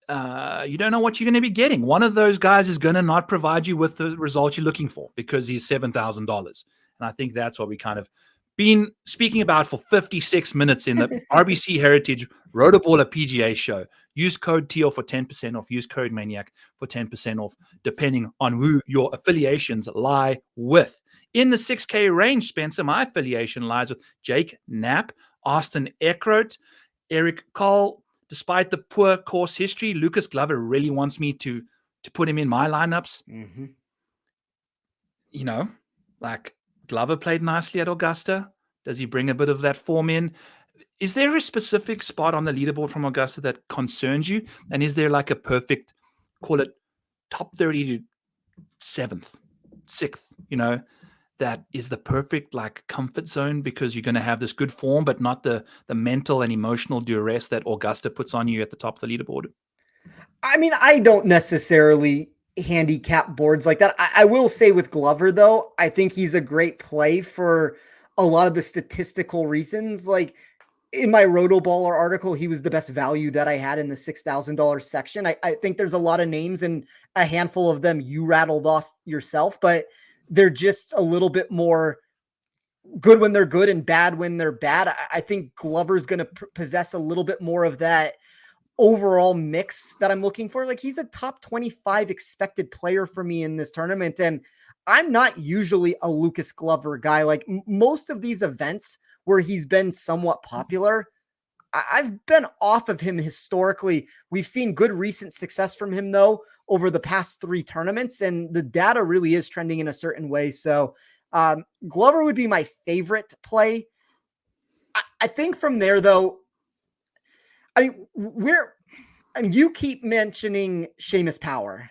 You don't know what you're going to be getting. One of those guys is going to not provide you with the result you're looking for because he's $7,000. And I think that's what we kind of been speaking about for 56 minutes in the RBC Heritage Rotoballer PGA show. Use code TEAL for 10% off. Use code Maniac for 10% off, depending on who your affiliations lie with. In the 6K range, Spencer, my affiliation lies with Jake Knapp, Austin Eckroat, Eric Cole. Despite the poor course history, Lucas Glover really wants me to put him in my lineups. Mm-hmm. You know, like Glover played nicely at Augusta. Does he bring a bit of that form in? Is there a specific spot on the leaderboard from Augusta that concerns you? And is there like a perfect, call it top 30 to 7th, 6th, you know, that is the perfect like comfort zone because you're going to have this good form, but not the mental and emotional duress that Augusta puts on you at the top of the leaderboard? I mean, I don't necessarily handicap boards like that. I will say with Glover, though, I think he's a great play for a lot of the statistical reasons. Like in my Rotoballer article, he was the best value that I had in the $6,000 section. I think there's a lot of names and a handful of them you rattled off yourself, but they're just a little bit more good when they're good and bad when they're bad. I think Glover's going to possess a little bit more of that overall mix that I'm looking for. Like he's a top 25 expected player for me in this tournament. And I'm not usually a Lucas Glover guy. Like most of these events where he's been somewhat popular, I've been off of him historically. We've seen good recent success from him though, over the past 3 tournaments, and the data really is trending in a certain way. So Glover would be my favorite play. I think from there though, I mean, you keep mentioning Seamus Power.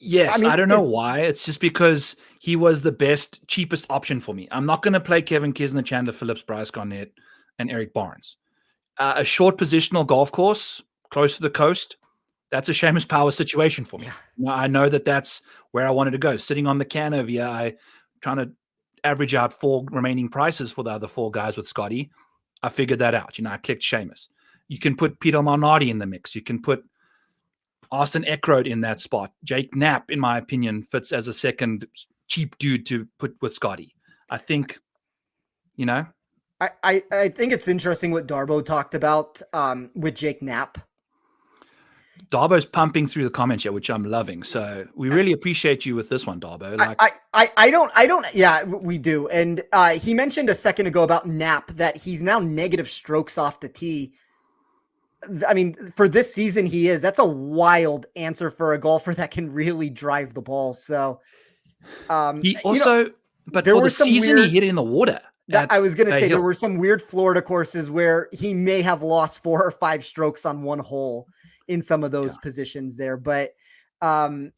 Yes, I mean, I don't know why. It's just because he was the best, cheapest option for me. I'm not going to play Kevin Kisner, Chandler Phillips, Bryce Garnett, and Eric Barnes. A short positional golf course close to the coast, that's a Seamus Power situation for me. Yeah. Now, I know that that's where I wanted to go. Sitting on the can over here, I trying to average out 4 remaining prices for the other 4 guys with Scottie. I figured that out. You know, I clicked Seamus. You can put Peter Malnati in the mix. You can put Austin Eckroat in that spot. Jake Knapp, in my opinion, fits as a second cheap dude to put with Scottie. I think, you know. I think it's interesting what Darbo talked about with Jake Knapp. Darbo's pumping through the comments here, which I'm loving. So we really appreciate you with this one, Darbo. Like, I don't. Yeah, we do. And he mentioned a second ago about Knapp that he's now negative strokes off the tee. I mean, for this season, he is. That's a wild answer for a golfer that can really drive the ball. So, He also, but there for were the some season, he weird. hit it in the water. That I was going to Bay say, there Hill. were some weird Florida courses where he may have lost 4 or 5 strokes on one hole in some of those positions there. But I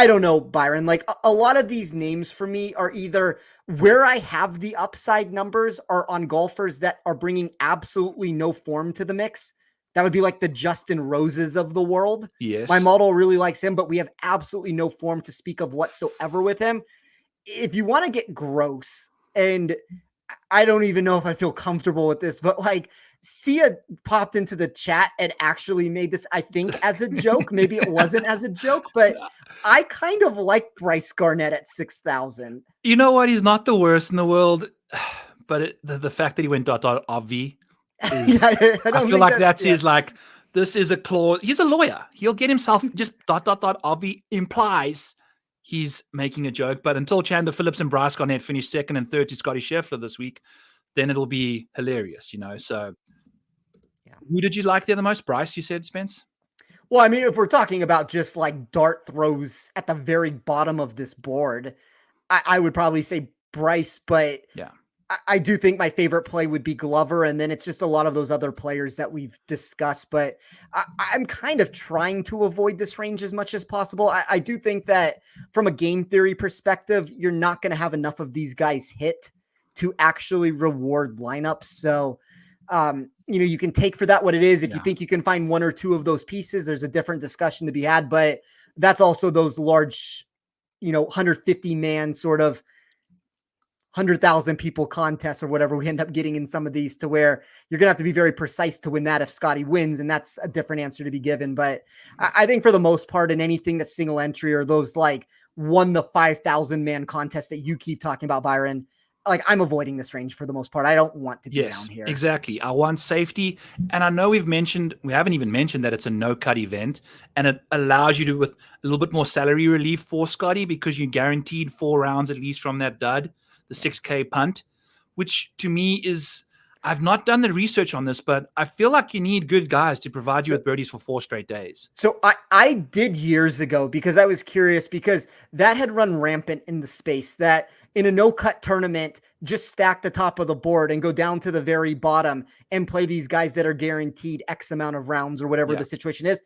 don't know, Byron. Like a lot of these names for me are either where I have the upside numbers are on golfers that are bringing absolutely no form to the mix. That would be like the Justin Roses of the world. Yes. My model really likes him, but we have absolutely no form to speak of whatsoever with him. If you want to get gross, and I don't even know if I feel comfortable with this, but like Sia popped into the chat and actually made this, I think, as a joke. Maybe it wasn't as a joke, but I kind of like Bryce Garnett at 6,000. You know what? He's not the worst in the world, but the fact that he went .RV is, I feel like that's his, like, this is a clause. He's a lawyer. He'll get himself just .RV implies he's making a joke. But until Chandler Phillips and Bryce Garnett finish second and third to Scottie Scheffler this week, then it'll be hilarious, So who did you like there the most? Bryce, you said, Spence? Well, I mean, if we're talking about just like dart throws at the very bottom of this board, I would probably say Bryce, but I do think my favorite play would be Glover, and then it's just a lot of those other players that we've discussed. But I'm kind of trying to avoid this range as much as possible. I do think that from a game theory perspective, you're not going to have enough of these guys hit to actually reward lineups. So, you can take for that what it is. If you think you can find one or two of those pieces, there's a different discussion to be had. But that's also those large, 150 man sort of 100,000 people contests or whatever we end up getting in some of these, to where you're going to have to be very precise to win that if Scottie wins. And that's a different answer to be given. But I think for the most part, in anything that's single entry or those like won the 5,000 man contest that you keep talking about, Byron, like I'm avoiding this range for the most part. I don't want to be down here. Exactly. I want safety. And I know we haven't even mentioned that it's a no-cut event, and it allows you to, with a little bit more salary relief for Scottie, because you're guaranteed 4 rounds at least from that dud, the 6K punt, which to me is, I've not done the research on this, but I feel like you need good guys to provide you with birdies for 4 straight days. So I did years ago, because I was curious, because that had run rampant in the space, that in a no-cut tournament, just stack the top of the board and go down to the very bottom and play these guys that are guaranteed X amount of rounds or whatever the situation is.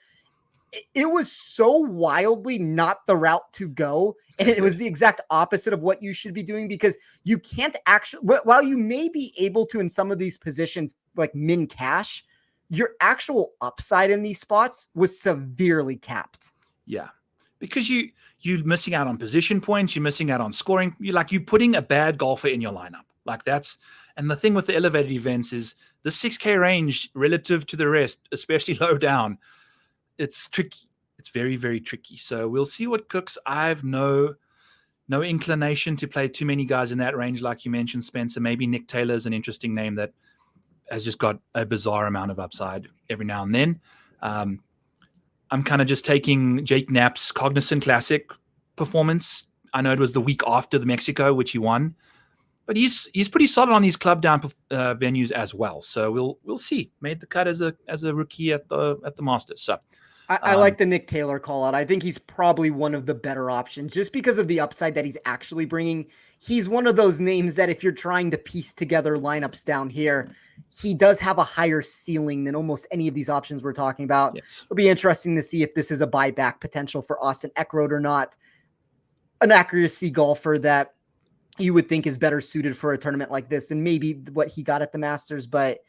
It was so wildly not the route to go. And it was the exact opposite of what you should be doing, because you can't actually, while you may be able to in some of these positions, like min cash, your actual upside in these spots was severely capped. Yeah. Because you're missing out on position points, you're missing out on scoring. You're putting a bad golfer in your lineup. And the thing with the elevated events is the 6K range relative to the rest, especially low down, it's tricky. It's very, very tricky. So we'll see what cooks. I have no inclination to play too many guys in that range, like you mentioned, Spencer. Maybe Nick Taylor is an interesting name that has just got a bizarre amount of upside every now and then. I'm kind of just taking Jake Knapp's Cognizant Classic performance. I know it was the week after the Mexico, which he won, but he's pretty solid on these club down venues as well. So we'll see. Made the cut as a rookie at the Masters. So I like the Nick Taylor call out. I think he's probably one of the better options just because of the upside that he's actually bringing. He's one of those names that if you're trying to piece together lineups down here, he does have a higher ceiling than almost any of these options we're talking about. Yes. It'll be interesting to see if this is a buyback potential for Austin Eckroat or not. An accuracy golfer that you would think is better suited for a tournament like this than maybe what he got at the Masters. But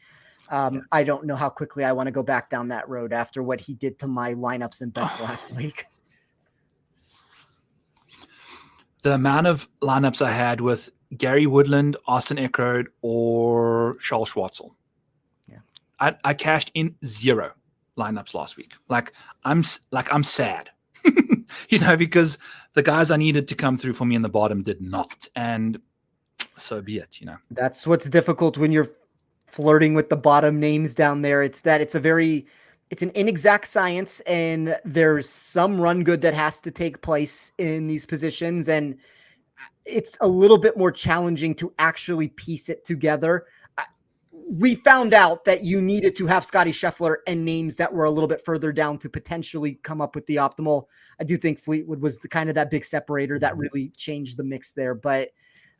I don't know how quickly I want to go back down that road after what he did to my lineups and bets last week. The amount of lineups I had with Gary Woodland, Austin Eckroat, or Charles Schwartzel. Yeah. I cashed in 0 lineups last week. I'm sad, because the guys I needed to come through for me in the bottom did not. And so be it, That's what's difficult when you're flirting with the bottom names down there. It's an inexact science, and there's some run good that has to take place in these positions. And it's a little bit more challenging to actually piece it together. we found out that you needed to have Scottie Scheffler and names that were a little bit further down to potentially come up with the optimal. I do think Fleetwood was the kind of that big separator that really changed the mix there. But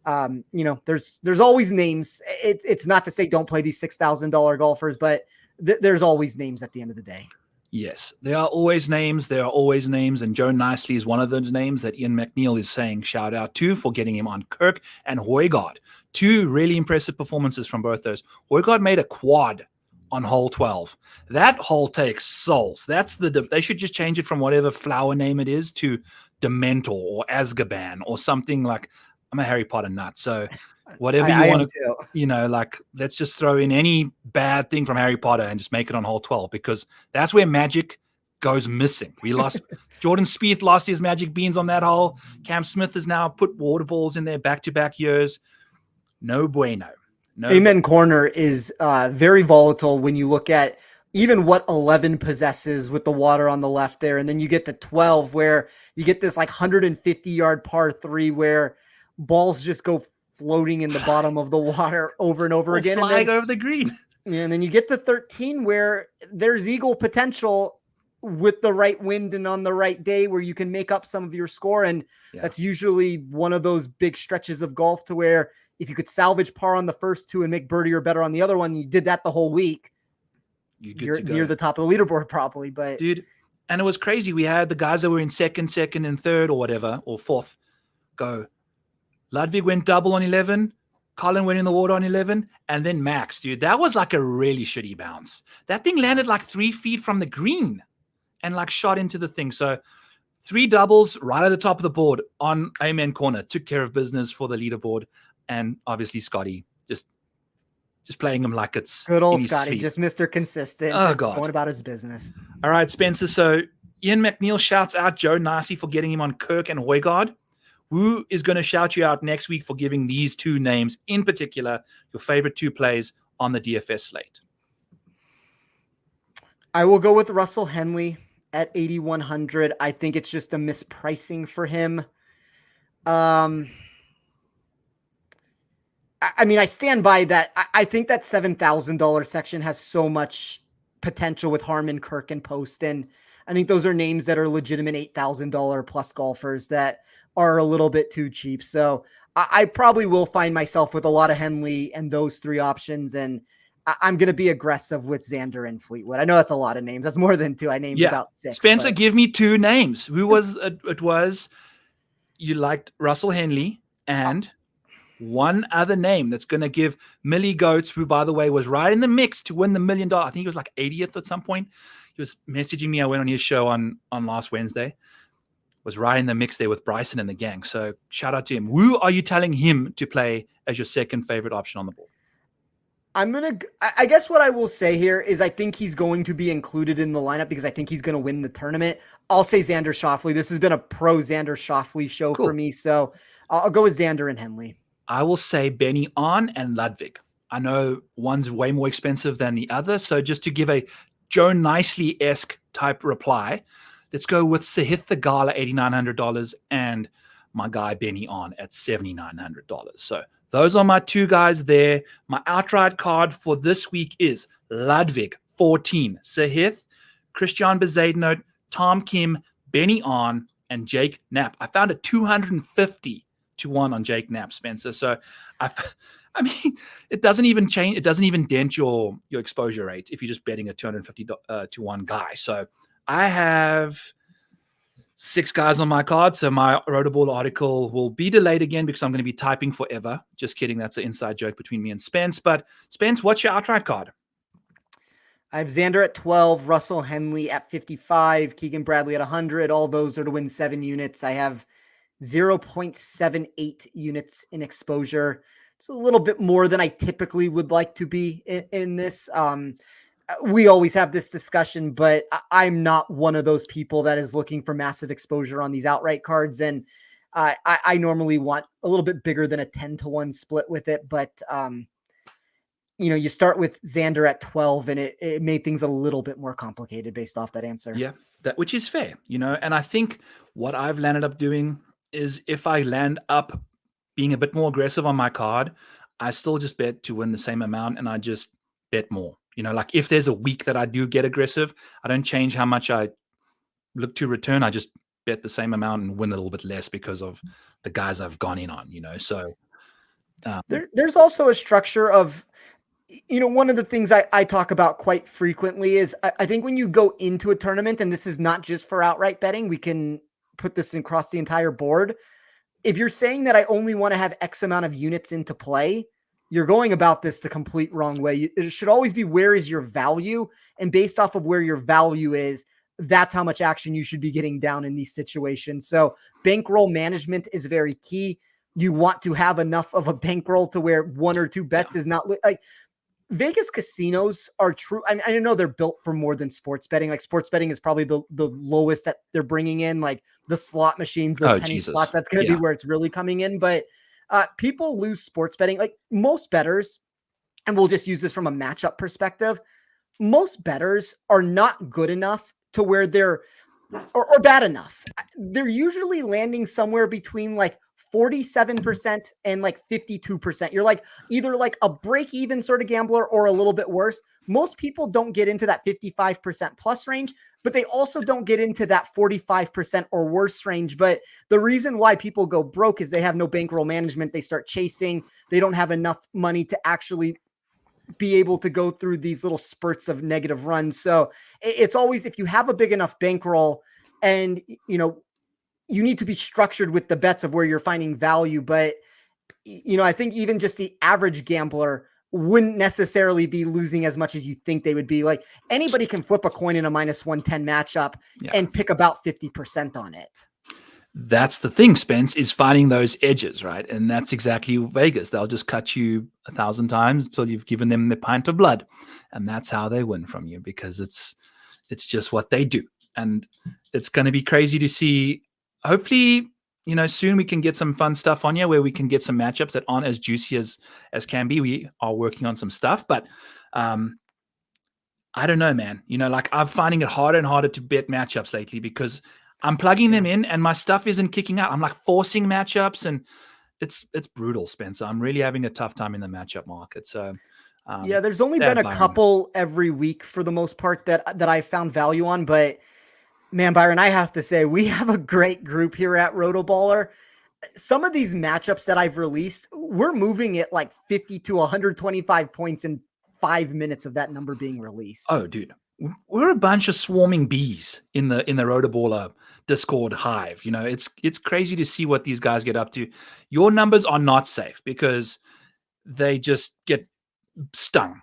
there's always names. It's not to say don't play these $6,000 golfers, but there's always names at the end of the day. Yes, there are always names. There are always names. And Joe Nicely is one of those names that Ian McNeil is saying shout out to for getting him on. Kirk and Højgaard. 2 really impressive performances from both those. Højgaard made a quad on hole 12. That hole takes souls. They should just change it from whatever flower name it is to Dementor or Azkaban or something like. I'm a Harry Potter nut. So whatever you want to, let's just throw in any bad thing from Harry Potter and just make it on hole 12, because that's where magic goes missing. We lost Jordan Spieth lost his magic beans on that hole. Cam Smith has now put water balls in there back-to-back years. No bueno. No. Amen Corner is very volatile when you look at even what 11 possesses with the water on the left there. And then you get to 12 where you get this like 150-yard par 3 where balls just go floating in the bottom of the water over and over again. Flying over the green. And then you get to 13 where there's eagle potential with the right wind and on the right day where you can make up some of your score. And that's usually one of those big stretches of golf to where if you could salvage par on the first 2 and make birdie or better on the other one, you did that the whole week. You're near the top of the leaderboard probably. But dude, and it was crazy. We had the guys that were in second and third or whatever, or fourth go. Ludwig went double on 11. Colin went in the water on 11. And then Max, dude, that was like a really shitty bounce. That thing landed like 3 feet from the green and like shot into the thing. So 3 doubles right at the top of the board on Amen Corner. Took care of business for the leaderboard. And obviously Scottie just playing him like it's good old Scottie, just Mr. Consistent. Oh, God. Going about his business. All right, Spencer. So Ian McNeil shouts out Joe Nicely for getting him on Kirk and Højgaard. Who is going to shout you out next week for giving these 2 names, in particular, your favorite 2 plays on the DFS slate? I will go with Russell Henley at 8,100. I think it's just a mispricing for him. I mean, I stand by that. I think that $7,000 section has so much potential with Harman, Kirk, and Post. And I think those are names that are legitimate $8,000 plus golfers that are a little bit too cheap. So I probably will find myself with a lot of Henley and those 3 options. And I'm going to be aggressive with Xander and Fleetwood. I know that's a lot of names. That's more than 2. I named about 6. Spencer, give me 2 names. Who was it? Was you liked Russell Henley and one other name that's going to give Millie Goats, who, by the way, was right in the mix to win the $1 million. I think he was like 80th at some point. He was messaging me. I went on his show on last Wednesday. Was right in the mix there with Bryson and the gang. So shout out to him. Who are you telling him to play as your second favorite option on the board? I guess what I will say here is I think he's going to be included in the lineup because I think he's going to win the tournament. I'll say Xander Schauffele. This has been a pro Xander Schauffele show for me. So I'll go with Xander and Henley. I will say Benny On and Ludwig. I know one's way more expensive than the other. So just to give a Joe Nicely-esque type reply, let's go with Sahith Theegala, $8,900, and my guy Benny On at $7,900. So those are my 2 guys there. My outright card for this week is Ludwig, 14, Sahith, Christian Bezuidenhout, Tom Kim, Benny On, and Jake Knapp. I found a 250 to 1 on Jake Knapp, Spencer. So I mean, it doesn't even change. It doesn't even dent your exposure rate if you're just betting a 250 to 1 guy. So I have 6 guys on my card, so my Rotorball article will be delayed again because I'm going to be typing forever. Just kidding. That's an inside joke between me and Spence. But Spence, what's your outright card? I have Xander at 12, Russell Henley at 55, Keegan Bradley at 100. All those are to win 7 units. I have 0.78 units in exposure. It's a little bit more than I typically would like to be in this. We always have this discussion, but I'm not one of those people that is looking for massive exposure on these outright cards. And I normally want a little bit bigger than a 10-1 split with it. But, you start with Xander at 12 and it made things a little bit more complicated based off that answer. Yeah, which is fair, and I think what I've landed up doing is if I land up being a bit more aggressive on my card, I still just bet to win the same amount. And I just bet more. Like if there's a week that I do get aggressive, I don't change how much I look to return. I just bet the same amount and win a little bit less because of the guys I've gone in on, so there's also a structure of, one of the things I talk about quite frequently is I think when you go into a tournament, and this is not just for outright betting, we can put this across the entire board. If you're saying that I only want to have X amount of units into play, you're going about this the complete wrong way. It should always be, where is your value? And based off of where your value is, that's how much action you should be getting down in these situations. So bankroll management is very key. You want to have enough of a bankroll to where one or two bets is not like Vegas casinos are true. I know they're built for more than sports betting. Like sports betting is probably the lowest that they're bringing in, like the slot machines, those penny slots. That's going to be where it's really coming in. But people lose sports betting. Like most bettors, and we'll just use this from a matchup perspective, most bettors are not good enough to where they're or bad enough. They're usually landing somewhere between like 47% and like 52%. You're like either like a break even sort of gambler or a little bit worse. Most people don't get into that 55% plus range, but they also don't get into that 45% or worse range. But the reason why people go broke is they have no bankroll management. They start chasing. They don't have enough money to actually be able to go through these little spurts of negative runs. So it's always, if you have a big enough bankroll and, you need to be structured with the bets of where you're finding value. But, I think even just the average gambler wouldn't necessarily be losing as much as you think they would be. Like anybody can flip a coin in a -110 matchup and pick about 50% on it. That's the thing, Spence, is finding those edges, right? And that's exactly Vegas. They'll just cut you 1,000 times until you've given them the pint of blood. And that's how they win from you, because it's just what they do. And it's going to be crazy to see. Hopefully, soon we can get some fun stuff on here where we can get some matchups that aren't as juicy as can be. We are working on some stuff, but I don't know, man. Like I'm finding it harder and harder to bet matchups lately because I'm plugging them in and my stuff isn't kicking out. I'm like forcing matchups and it's brutal, Spencer. I'm really having a tough time in the matchup market. So there's only been a couple every week for the most part that I found value on, but man, Byron, I have to say, we have a great group here at Rotoballer. Some of these matchups that I've released, we're moving at like 50 to 125 points in 5 minutes of that number being released. Oh, dude. We're a bunch of swarming bees in the Rotoballer Discord hive. It's crazy to see what these guys get up to. Your numbers are not safe because they just get stung,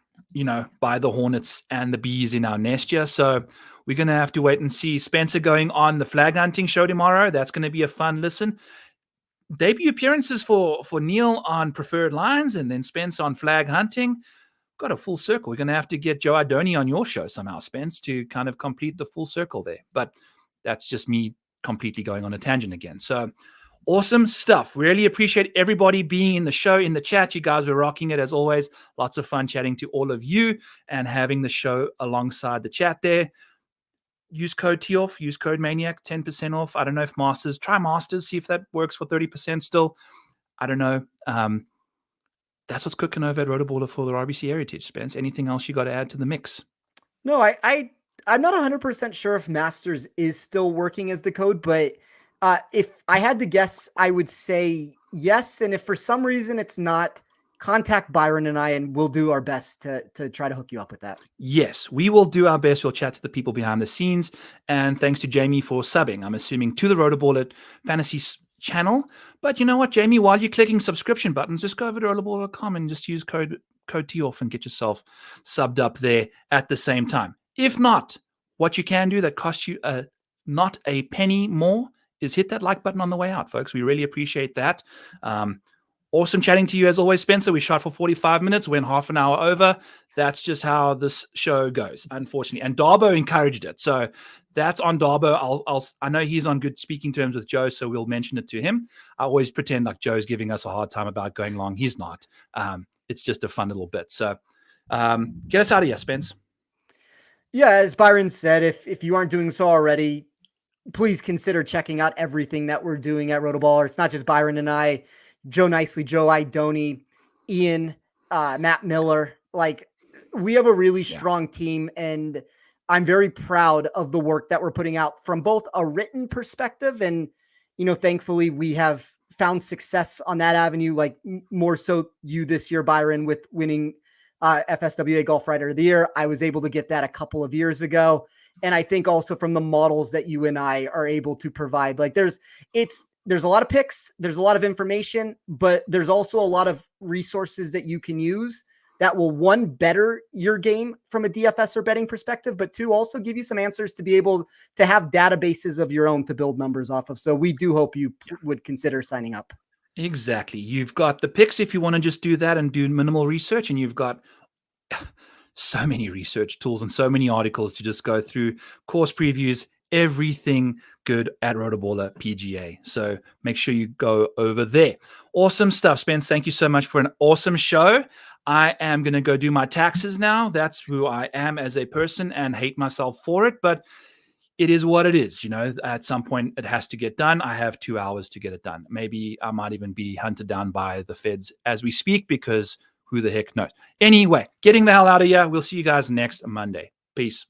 by the hornets and the bees in our nest here. So we're going to have to wait and see. Spencer going on the flag hunting show tomorrow. That's going to be a fun listen. Debut appearances for Neil on preferred lines and then Spence on flag hunting. Got a full circle. We're going to have to get Joe Idoni on your show somehow, Spence, to kind of complete the full circle there. But that's just me completely going on a tangent again. So awesome stuff. Really appreciate everybody being in the show, in the chat. You guys were rocking it as always. Lots of fun chatting to all of you and having the show alongside the chat there. Use code TOFF, use code Maniac, 10% off. I don't know if Masters, try Masters, see if that works for 30% still. I don't know. That's what's cooking over at Rotoballer for the RBC Heritage, Spence. Anything else you got to add to the mix? No, I'm not 100% sure if Masters is still working as the code, but if I had to guess, I would say yes. And if for some reason it's not, contact Byron and I, and we'll do our best to try to hook you up with that. Yes, we will do our best. We'll chat to the people behind the scenes. And thanks to Jamie for subbing, I'm assuming, to the Rotoballer Fantasy channel. But you know what, Jamie, while you're clicking subscription buttons, just go over to rotoballer.com and just use code TOFF and get yourself subbed up there at the same time. If not, what you can do that costs you not a penny more is hit that like button on the way out, folks. We really appreciate that. Awesome chatting to you as always, Spencer. We shot for 45 minutes, went half an hour over. That's just how this show goes, unfortunately. And Darbo encouraged it. So that's on Darbo. I know he's on good speaking terms with Joe, so we'll mention it to him. I always pretend like Joe's giving us a hard time about going long. He's not. It's just a fun little bit. So get us out of here, Spence. Yeah, as Byron said, if you aren't doing so already, please consider checking out everything that we're doing at Rotoballer. It's not just Byron and I. Joe Nicely, Joe Idoni, Ian, Matt Miller, like we have a really Yeah. strong team, and I'm very proud of the work that we're putting out from both a written perspective and, thankfully we have found success on that avenue, like more so you this year, Byron, with winning FSWA Golf Writer of the Year. I was able to get that a couple of years ago. And I think also from the models that you and I are able to provide, like there's a lot of picks, there's a lot of information, but there's also a lot of resources that you can use that will, one, better your game from a DFS or betting perspective, but two, also give you some answers to be able to have databases of your own to build numbers off of. So we do hope you would consider signing up. Exactly. You've got the picks if you want to just do that and do minimal research, and you've got so many research tools and so many articles to just go through, course previews, everything good at Rotoballer PGA. So make sure you go over there. Awesome stuff, Spence. Thank you so much for an awesome show. I am going to go do my taxes now. That's who I am as a person, and hate myself for it, but it is what it is. At some point it has to get done. I have 2 hours to get it done. Maybe I might even be hunted down by the feds as we speak, because who the heck knows? Anyway, getting the hell out of here. We'll see you guys next Monday. Peace.